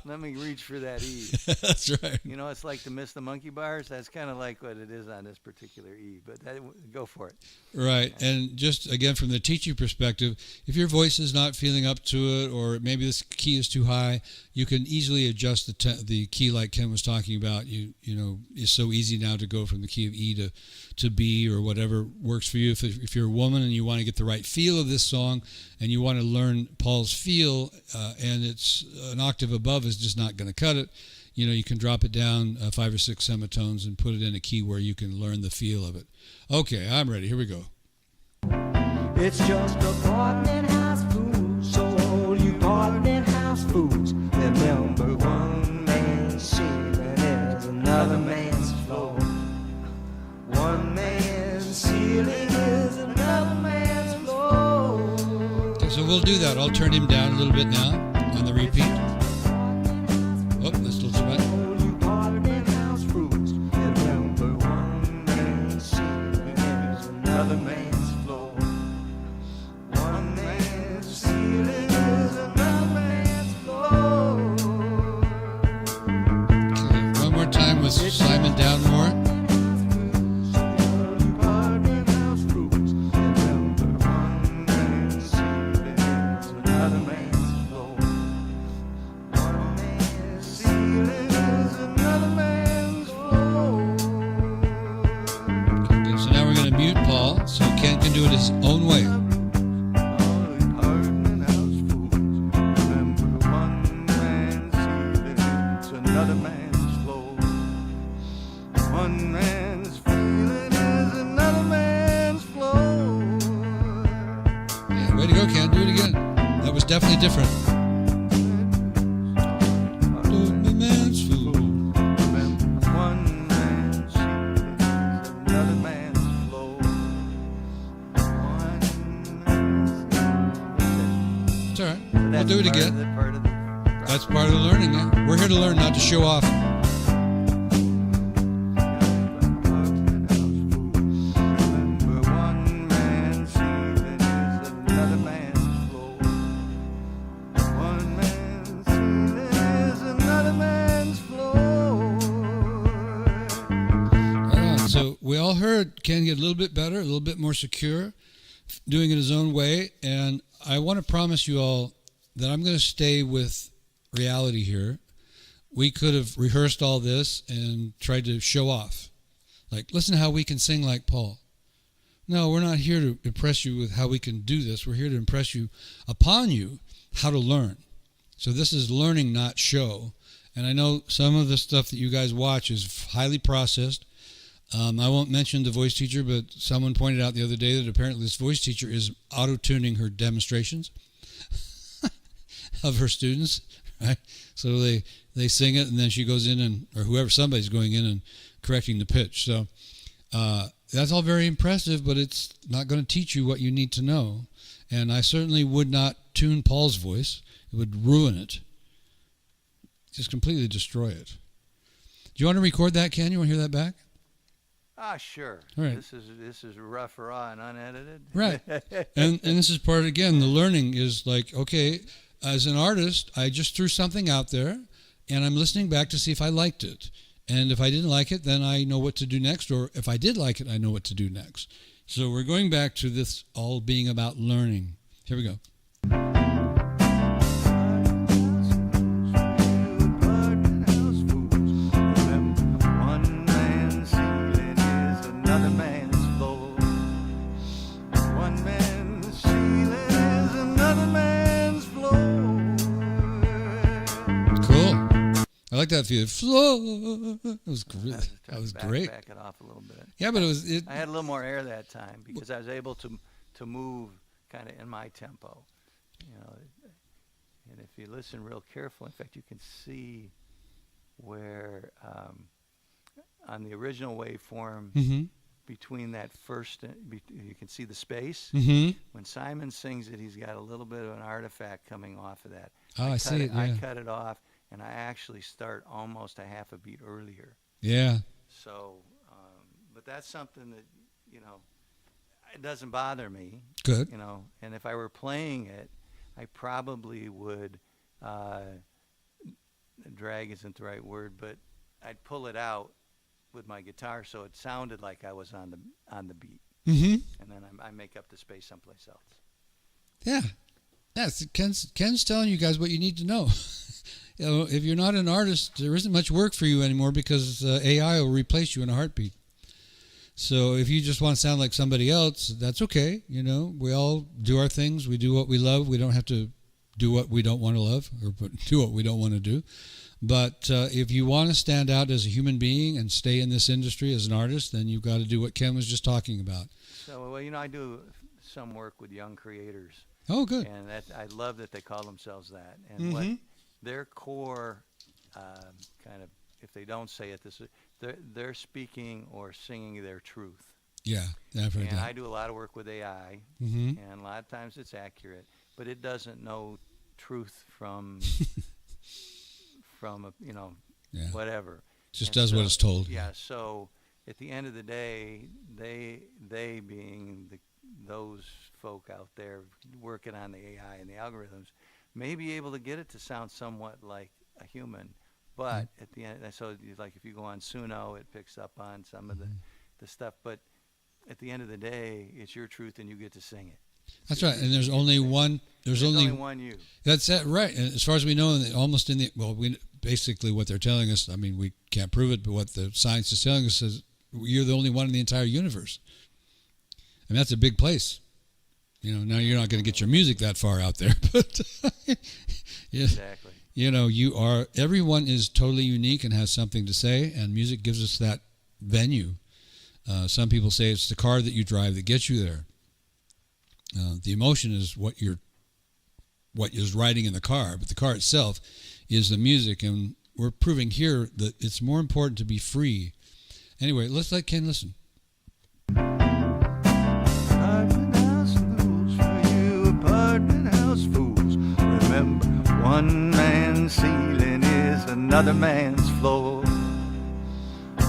Let me reach for that E. That's right. It's like to miss the monkey bars. That's kind of like what it is on this particular E, but go for it. Right. And just, again, from the teaching perspective, if your voice is not feeling up to it, or maybe this key is too high, you can easily adjust the key like Ken was talking about. It's so easy now to go from the key of E to B or whatever works for you. If you're a woman and you want to get the right feel of this song and you want to learn Paul's feel, and it's an octave above is just not going to cut it, you can drop it down 5 or 6 semitones and put it in a key where you can learn the feel of it. Okay, I'm ready. Here we go. It's just apartment house fools, so all you apartment house fools, remember one man's ceiling is another man's floor. One man's ceiling is another man's floor. Okay, so we'll do that. I'll turn him down a little bit now on the repeat. Oh, that's a little too much. All you apartment house fools, remember one man's ceiling is another man's floor. One man's ceiling is another man's floor. Okay, one more time with Simon down more. So now we're going to mute Paul so Ken can do it his own way. definitely different. Don't be man's fool. One man's sheep is another man's flow. One man's It's all right. We'll do it again. Part of the That's part of the learning. Yeah? We're here to learn, not to show off. Remember, one man's healing is another man's flow. One man's healing is another man's flow. All right, so we all heard Ken get a little bit better, a little bit more secure, doing it his own way. And I want to promise you all that I'm going to stay with reality here. We could have rehearsed all this and tried to show off. Like, listen to how we can sing like Paul. No, we're not here to impress you with how we can do this. We're here to impress you upon you how to learn. So this is learning, not show. And I know some of the stuff that you guys watch is highly processed. I won't mention the voice teacher, but someone pointed out the other day that apparently this voice teacher is auto-tuning her demonstrations of her students, right? So they sing it, and then she goes in and, or whoever, somebody's going in and correcting the pitch. So that's all very impressive, but it's not going to teach you what you need to know. And I certainly would not tune Paul's voice. It would ruin it. Just completely destroy it. Do you want to record that, Ken? You want to hear that back? Sure. All right. This is rough, raw, and unedited. Right. And this is part, again, the learning is like, okay, as an artist, I just threw something out there, and I'm listening back to see if I liked it. And if I didn't like it, then I know what to do next. Or if I did like it, I know what to do next. So we're going back to this all being about learning. Here we go. One man's healing is another man's flow. One man's healing is another man's flow. Cool. I like that feel. Flow. That was great. That was great. Back it off a little bit. Yeah, but I had a little more air that time because I was able to move kind of in my tempo, you know. And if you listen real careful, in fact, you can see where on the original waveform Mm-hmm. between that first, you can see the space. Mm-hmm. When Simon sings it, he's got a little bit of an artifact coming off of that. Oh, I see it, yeah. I cut it off, and I actually start almost a half a beat earlier. Yeah. So, but that's something that, you know, it doesn't bother me. Good. You know, and if I were playing it, I probably would, drag isn't the right word, but I'd pull it out with my guitar so it sounded like I was on the beat. Mm-hmm. And then I make up the space someplace else. Yeah. Yes, Ken's telling you guys what you need to know. You know, if you're not an artist, there isn't much work for you anymore because AI will replace you in a heartbeat. So if you just want to sound like somebody else, that's okay. You know, we all do our things. We do what we love. We don't have to do what we don't want to love or do what we don't want to do. But if you want to stand out as a human being and stay in this industry as an artist, then you've got to do what Ken was just talking about. So, well, you know, I do some work with young creators. Oh, good. And I love that they call themselves that. And what their core kind of, if they don't say it, they're speaking or singing their truth. Yeah, I've heard And that. I do a lot of work with AI, Mm-hmm. and a lot of times it's accurate, but it doesn't know truth from a, you know, Yeah. whatever. Just And does what it's told. Yeah. So at the end of the day, they being those folk out there working on the AI and the algorithms may be able to get it to sound somewhat like a human, but at the end, so like if you go on Suno, it picks up on some of the stuff, but at the end of the day, it's your truth and you get to sing it. That's right. And there's only one. There's only one you. That's it, right. And as far as we know, almost in the basically what they're telling us. I mean, we can't prove it, but what the science is telling us is you're the only one in the entire universe. I mean, that's a big place. You know, now you're not going to get your music that far out there, but yeah, Exactly. you know, everyone is totally unique and has something to say, and music gives us that venue. Some people say it's the car that you drive that gets you there. The emotion is what what is riding in the car, but the car itself is the music, and we're proving here that it's more important to be free. Anyway, let's let Ken listen. Apartment house fools for you, apartment house fools. Remember, one man's ceiling is another man's floor.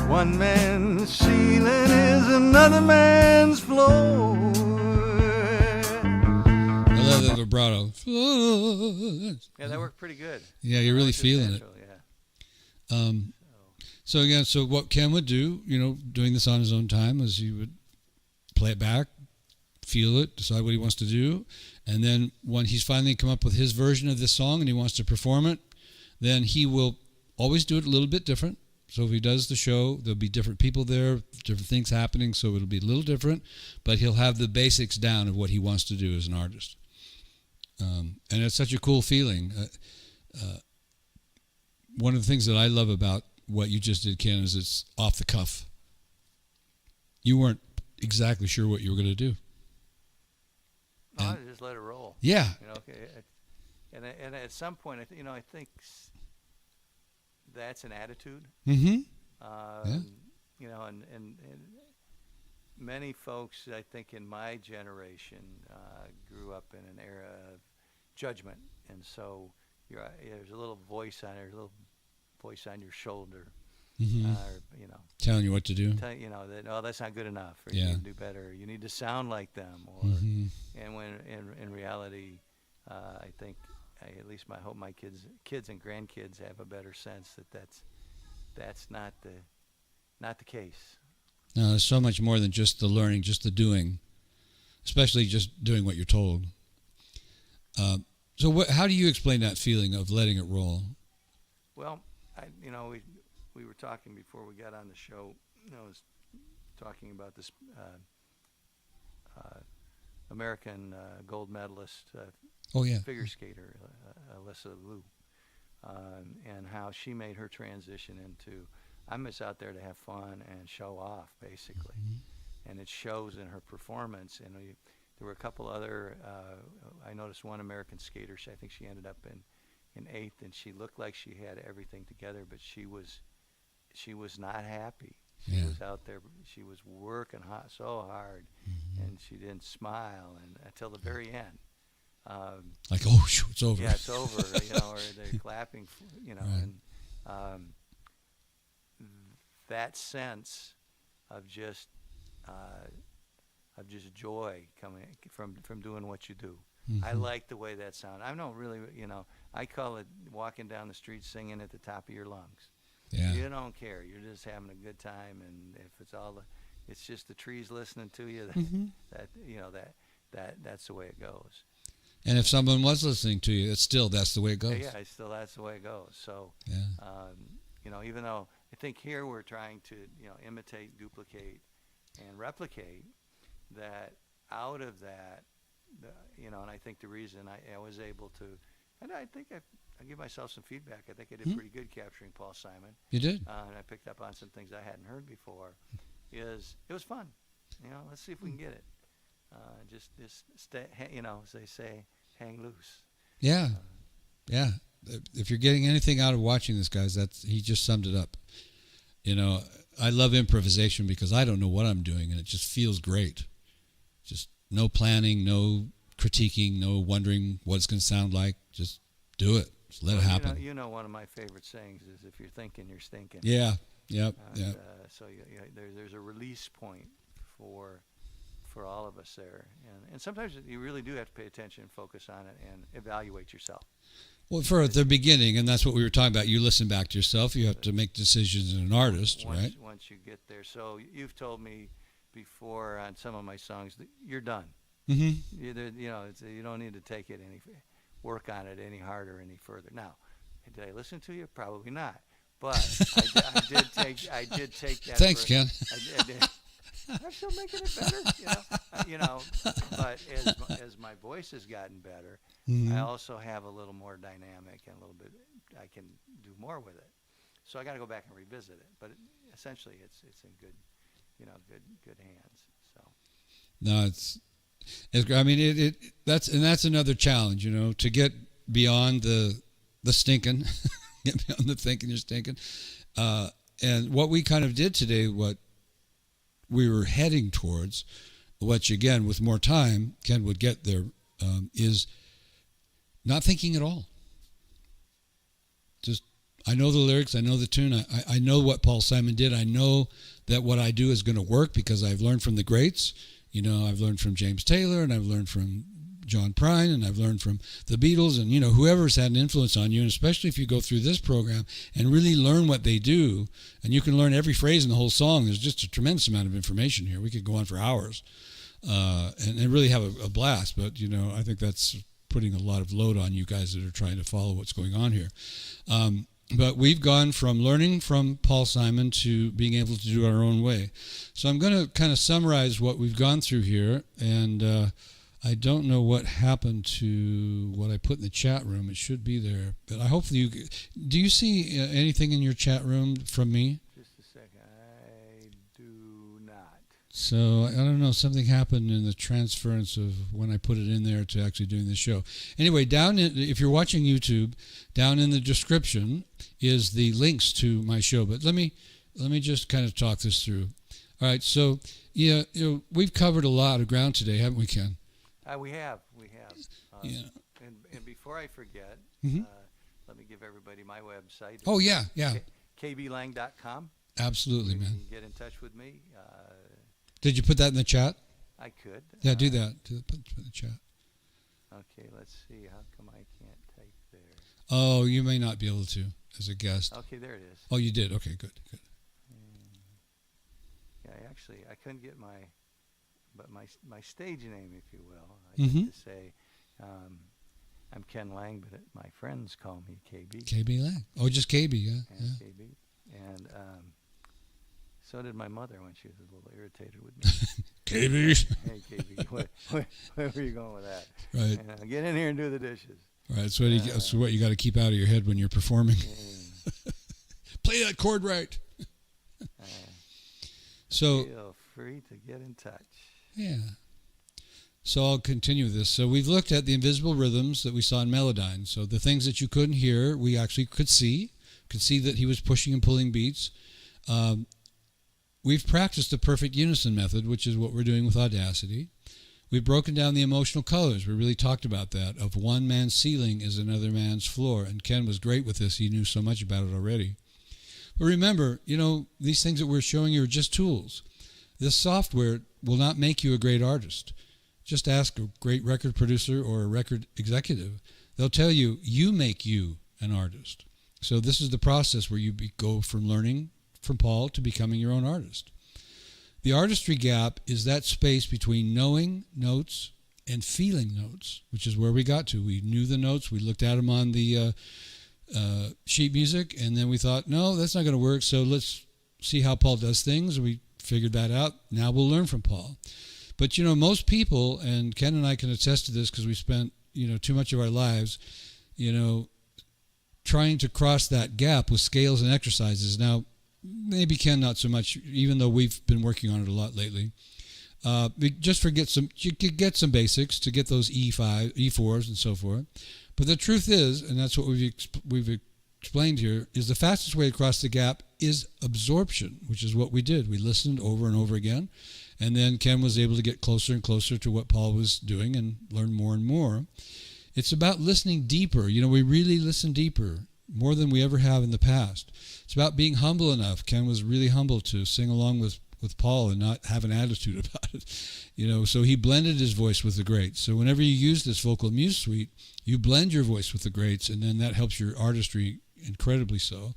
One man's ceiling is another man's floor. I love that vibrato. Yeah, that worked pretty good. Yeah, you're really That was feeling it. natural, Yeah. So again, so what Ken would do, doing this on his own time, is he would play it back, feel it, decide what he wants to do, and then when he's finally come up with his version of this song and he wants to perform it, then he will always do it a little bit different. So if he does the show, there'll be different people there, different things happening, so it'll be a little different, but he'll have the basics down of what he wants to do as an artist. And it's such a cool feeling. One of the things that I love about what you just did, Ken, is it's off the cuff. You weren't exactly sure what you were going to do. No, I just let it roll. Yeah. And at some point, I think that's an attitude. Mm-hmm. And many folks, I think, in my generation, grew up in an era of judgment, and so there's a little voice on there, a little voice on your shoulder, Mm-hmm. Telling you what to do. That that's not good enough, or Yeah. you need to do better, you need to sound like them, or Mm-hmm. and when in reality, I think at least I hope my kids and grandkids have a better sense that that's not the case. No, there's so much more than just the learning, just the doing, especially just doing what you're told. So how do you explain that feeling of letting it roll? Well, we were talking before we got on the show. I was talking about this American gold medalist Oh, yeah. figure skater, Alyssa Liu, and how she made her transition into, I'm just out there to have fun and show off, basically. Mm-hmm. And it shows in her performance. And there were a couple other, I noticed one American skater, I think she ended up in 8th, and she looked like she had everything together, but she was not happy. She was out there, she was working so hard, and she didn't smile until the very end. Like, oh, shoot, it's over. Yeah, it's over, or they're clapping, Right. and that sense of just joy coming from doing what you do. Mm-hmm. I like the way that sounds. I don't really, I call it walking down the street singing at the top of your lungs. Yeah. You don't care. You're just having a good time, and if it's it's just the trees listening to you. That's the way it goes. And if someone was listening to you, that's the way it goes. Yeah, that's the way it goes. So, Yeah. even though I think here we're trying to, imitate, duplicate, and replicate, that out of that, and I think the reason I was able to, and I think I give myself some feedback. I think I did pretty good capturing Paul Simon. You did? And I picked up on some things I hadn't heard before. It was fun. Let's see if we can get it. Just stay, as they say, hang loose. Yeah. Yeah. If you're getting anything out of watching this, guys, he just summed it up. I love improvisation because I don't know what I'm doing, and it just feels great. Just no planning, no critiquing, no wondering what it's going to sound like. Just do it. Just let it happen. One of my favorite sayings is, if you're thinking, you're stinking. Yeah. Yep. And, Yeah. So there's a release point for all of us there, and sometimes you really do have to pay attention, focus on it, and evaluate yourself. Well, for the beginning, and that's what we were talking about. You listen back to yourself. You have to make decisions as an artist, right? Once you get there. So you've told me before on some of my songs that you're done. Mm-hmm. You don't need to take it work on it any harder, any further. Now, did I listen to you? Probably not. But I did take that. Thanks, Ken. I did. I'm still making it better, But as my voice has gotten better, Mm-hmm. I also have a little more dynamic and a little bit. I can do more with it. So I got to go back and revisit it. But essentially, it's in good, good hands. So. No, I mean, that's another challenge, to get beyond the stinking, get beyond the thinking you're stinking. And what we kind of did today, what we were heading towards, which again, with more time, Ken would get there, is not thinking at all. Just, I know the lyrics, I know the tune, I know what Paul Simon did, I know that what I do is going to work because I've learned from the greats. I've learned from James Taylor, and I've learned from John Prine, and I've learned from the Beatles, and whoever's had an influence on you, and especially if you go through this program and really learn what they do, and you can learn every phrase in the whole song. There's just a tremendous amount of information here. We could go on for hours and really have a blast, but I think that's putting a lot of load on you guys that are trying to follow what's going on here. But we've gone from learning from Paul Simon to being able to do it our own way. So I'm going to kind of summarize what we've gone through here, and I don't know what happened to what I put in the chat room. It should be there. But I hope do you see anything in your chat room from me? Just a second. I do not. So I don't know, something happened in the transference of when I put it in there to actually doing the show. Anyway, if you're watching YouTube, down in the description is the links to my show. But let me just kind of talk this through. All right, so we've covered a lot of ground today, haven't we, Ken? We have. Yeah. And before I forget, Mm-hmm. let me give everybody my website. Oh, yeah. kblang.com. Absolutely, You man. can get in touch with me. Did you put that in the chat? I could. Yeah, do that. Put in the chat. Okay, let's see. How come I can't type there? Oh, you may not be able to as a guest. Okay, there it is. Oh, you did. Okay, good. Yeah, I couldn't get my stage name, if you will. I Mm-hmm. like to say I'm Ken Lang, but my friends call me KB. KB Lang. Oh, just KB, yeah. And KB. And so did my mother when she was a little irritated with me. KB. Hey, KB, where were you going with that? Right. Get in here and do the dishes. Right. So what you got to keep out of your head when you're performing. Yeah. Play that chord right. So Feel free to get in touch. yeah. So I'll continue this. So we've looked at the invisible rhythms that we saw in Melodyne. So the things that you couldn't hear, we actually could see that he was pushing and pulling beats. We've practiced the perfect unison method, which is what we're doing with Audacity. We've broken down the emotional colors. We really talked about that, of one man's ceiling is another man's floor. And Ken was great with this. He knew so much about it already. But remember, these things that we're showing you are just tools. This software will not make you a great artist. Just ask a great record producer or a record executive. They'll tell you, you make you an artist. So this is the process where you go from learning from Paul to becoming your own artist. The artistry gap is that space between knowing notes and feeling notes, which is where we got to. We knew the notes. We looked at them on the sheet music, and then we thought, no, that's not going to work, so let's see how Paul does things. We figured that out. Now we'll learn from Paul. But, most people, and Ken and I can attest to this because we spent, too much of our lives, trying to cross that gap with scales and exercises. Now, maybe Ken not so much, even though we've been working on it a lot lately. Just you could get some basics to get those E5, E4s and so forth. But the truth is, and that's what we've explained here, is the fastest way across the gap is absorption, which is what we did. We listened over and over again. And then Ken was able to get closer and closer to what Paul was doing and learn more and more. It's about listening deeper. We really listen deeper, more than we ever have in the past. It's about being humble enough. Ken was really humble to sing along with Paul and not have an attitude about it. So he blended his voice with the greats. So whenever you use this Vocal Muse Suite, you blend your voice with the greats, and then that helps your artistry incredibly so.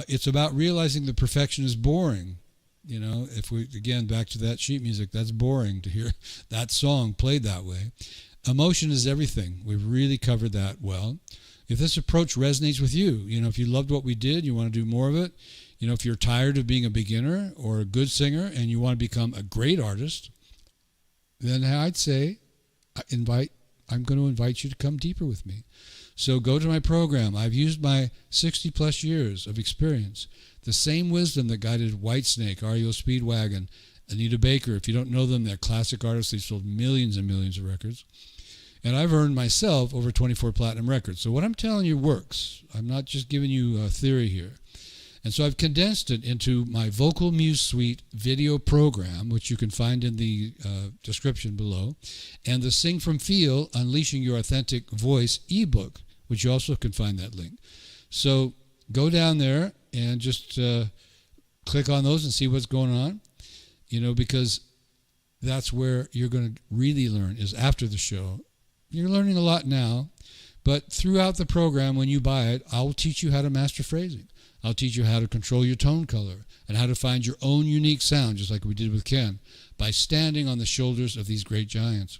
It's about realizing that perfection is boring. If we, again, back to that sheet music, that's boring to hear that song played that way. Emotion is everything. We've really covered that well. If this approach resonates with you, if you loved what we did, you want to do more of it, if you're tired of being a beginner or a good singer and you want to become a great artist, then I'd say I'm going to invite you to come deeper with me. So go to my program. I've used my 60 plus years of experience, the same wisdom that guided Whitesnake, REO Speedwagon, Anita Baker, if you don't know them, they're classic artists. They've sold millions and millions of records. And I've earned myself over 24 platinum records. So what I'm telling you works. I'm not just giving you a theory here. And so I've condensed it into my Vocal Muse Suite video program, which you can find in the description below, and the Sing From Feel, Unleashing Your Authentic Voice ebook, which you also can find that link. So go down there and just click on those and see what's going on, because that's where you're going to really learn, is after the show. You're learning a lot now, but throughout the program, when you buy it, I'll teach you how to master phrasing. I'll teach you how to control your tone color and how to find your own unique sound, just like we did with Ken, by standing on the shoulders of these great giants.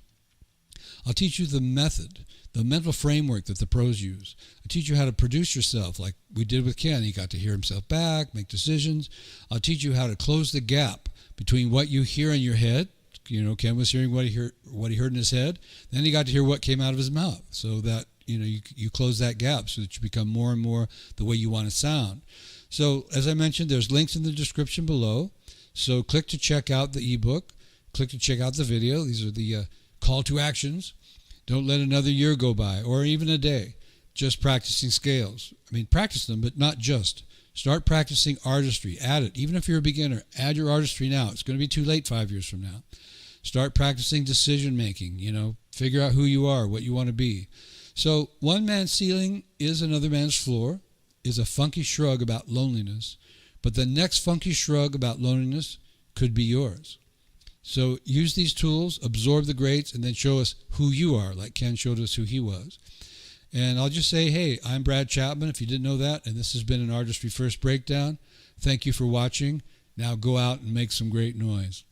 I'll teach you the method, the mental framework that the pros use. I'll teach you how to produce yourself, like we did with Ken. He got to hear himself back, make decisions. I'll teach you how to close the gap between what you hear in your head. Ken was hearing what he heard in his head. Then he got to hear what came out of his mouth, so that you close that gap so that you become more and more the way you want to sound. So as I mentioned, there's links in the description below. So click to check out the ebook. Click to check out the video. These are the call to actions. Don't let another year go by, or even a day, just practicing scales. Practice them, but not just. Start practicing artistry. Add it. Even if you're a beginner, add your artistry now. It's going to be too late 5 years from now. Start practicing decision making. Figure out who you are, what you want to be. So one man's ceiling is another man's floor, is a funky shrug about loneliness, but the next funky shrug about loneliness could be yours. So use these tools, absorb the greats, and then show us who you are, like Ken showed us who he was. And I'll just say, hey, I'm Brad Chapman, if you didn't know that, and this has been an Artistry First Breakdown. Thank you for watching. Now go out and make some great noise.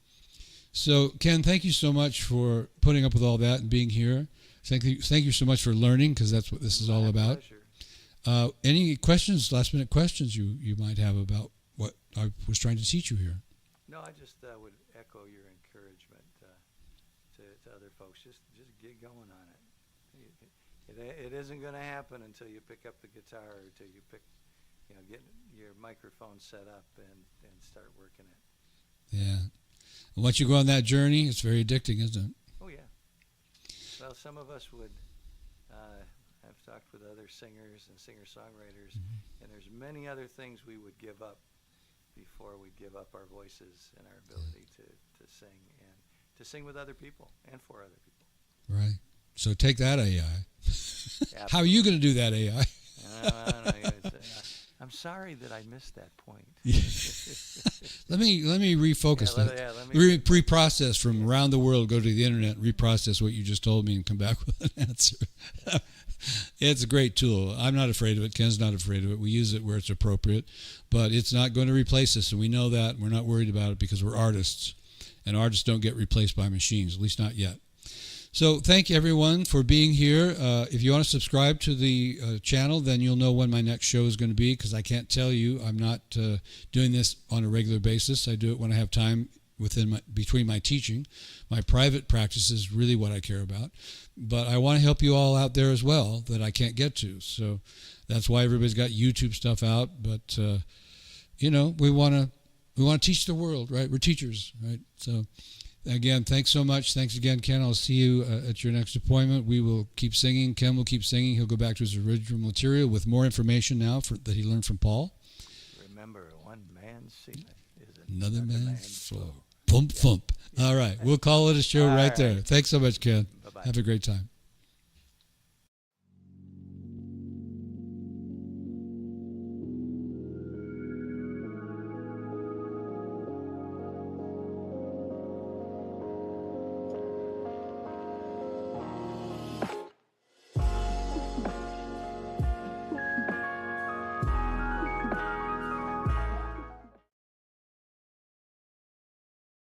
So, Ken, thank you so much for putting up with all that and being here. Thank you so much for learning, because that's what this is all about. Any questions, last-minute questions you might have about what I was trying to teach you here? No, I just would echo your encouragement to other folks. Just get going on it. It isn't going to happen until you pick up the guitar, or until you get your microphone set up and start working it. Yeah. And once you go on that journey, it's very addicting, isn't it? Oh, yeah. Well, some of us would. I've talked with other singers and singer-songwriters, and there's many other things we would give up before we give up our voices and our ability to sing, and to sing with other people and for other people. Right. So take that, AI. How are you going to do that, AI? I don't know. I'm sorry that I missed that point. Let me refocus that. Let me reprocess from around the world, go to the internet, reprocess what you just told me, and come back with an answer. It's a great tool. I'm not afraid of it. Ken's not afraid of it. We use it where it's appropriate, but it's not going to replace us, and we know that. And we're not worried about it because we're artists, and artists don't get replaced by machines, at least not yet. So thank you, everyone, for being here. If you want to subscribe to the channel, then you'll know when my next show is going to be, because I can't tell you. I'm not doing this on a regular basis. I do it when I have time between my teaching. My private practice is really what I care about. But I want to help you all out there as well that I can't get to. So that's why everybody's got YouTube stuff out. But, we want to teach the world, right? We're teachers, right? So again, thanks so much. Thanks again, Ken. I'll see you at your next appointment. We will keep singing. Ken will keep singing. He'll go back to his original material with more information now that he learned from Paul. Remember, one man's ceiling is another man's floor. Thump, thump. All right. We'll call it a show right there. Thanks so much, Ken. Bye-bye. Have a great time.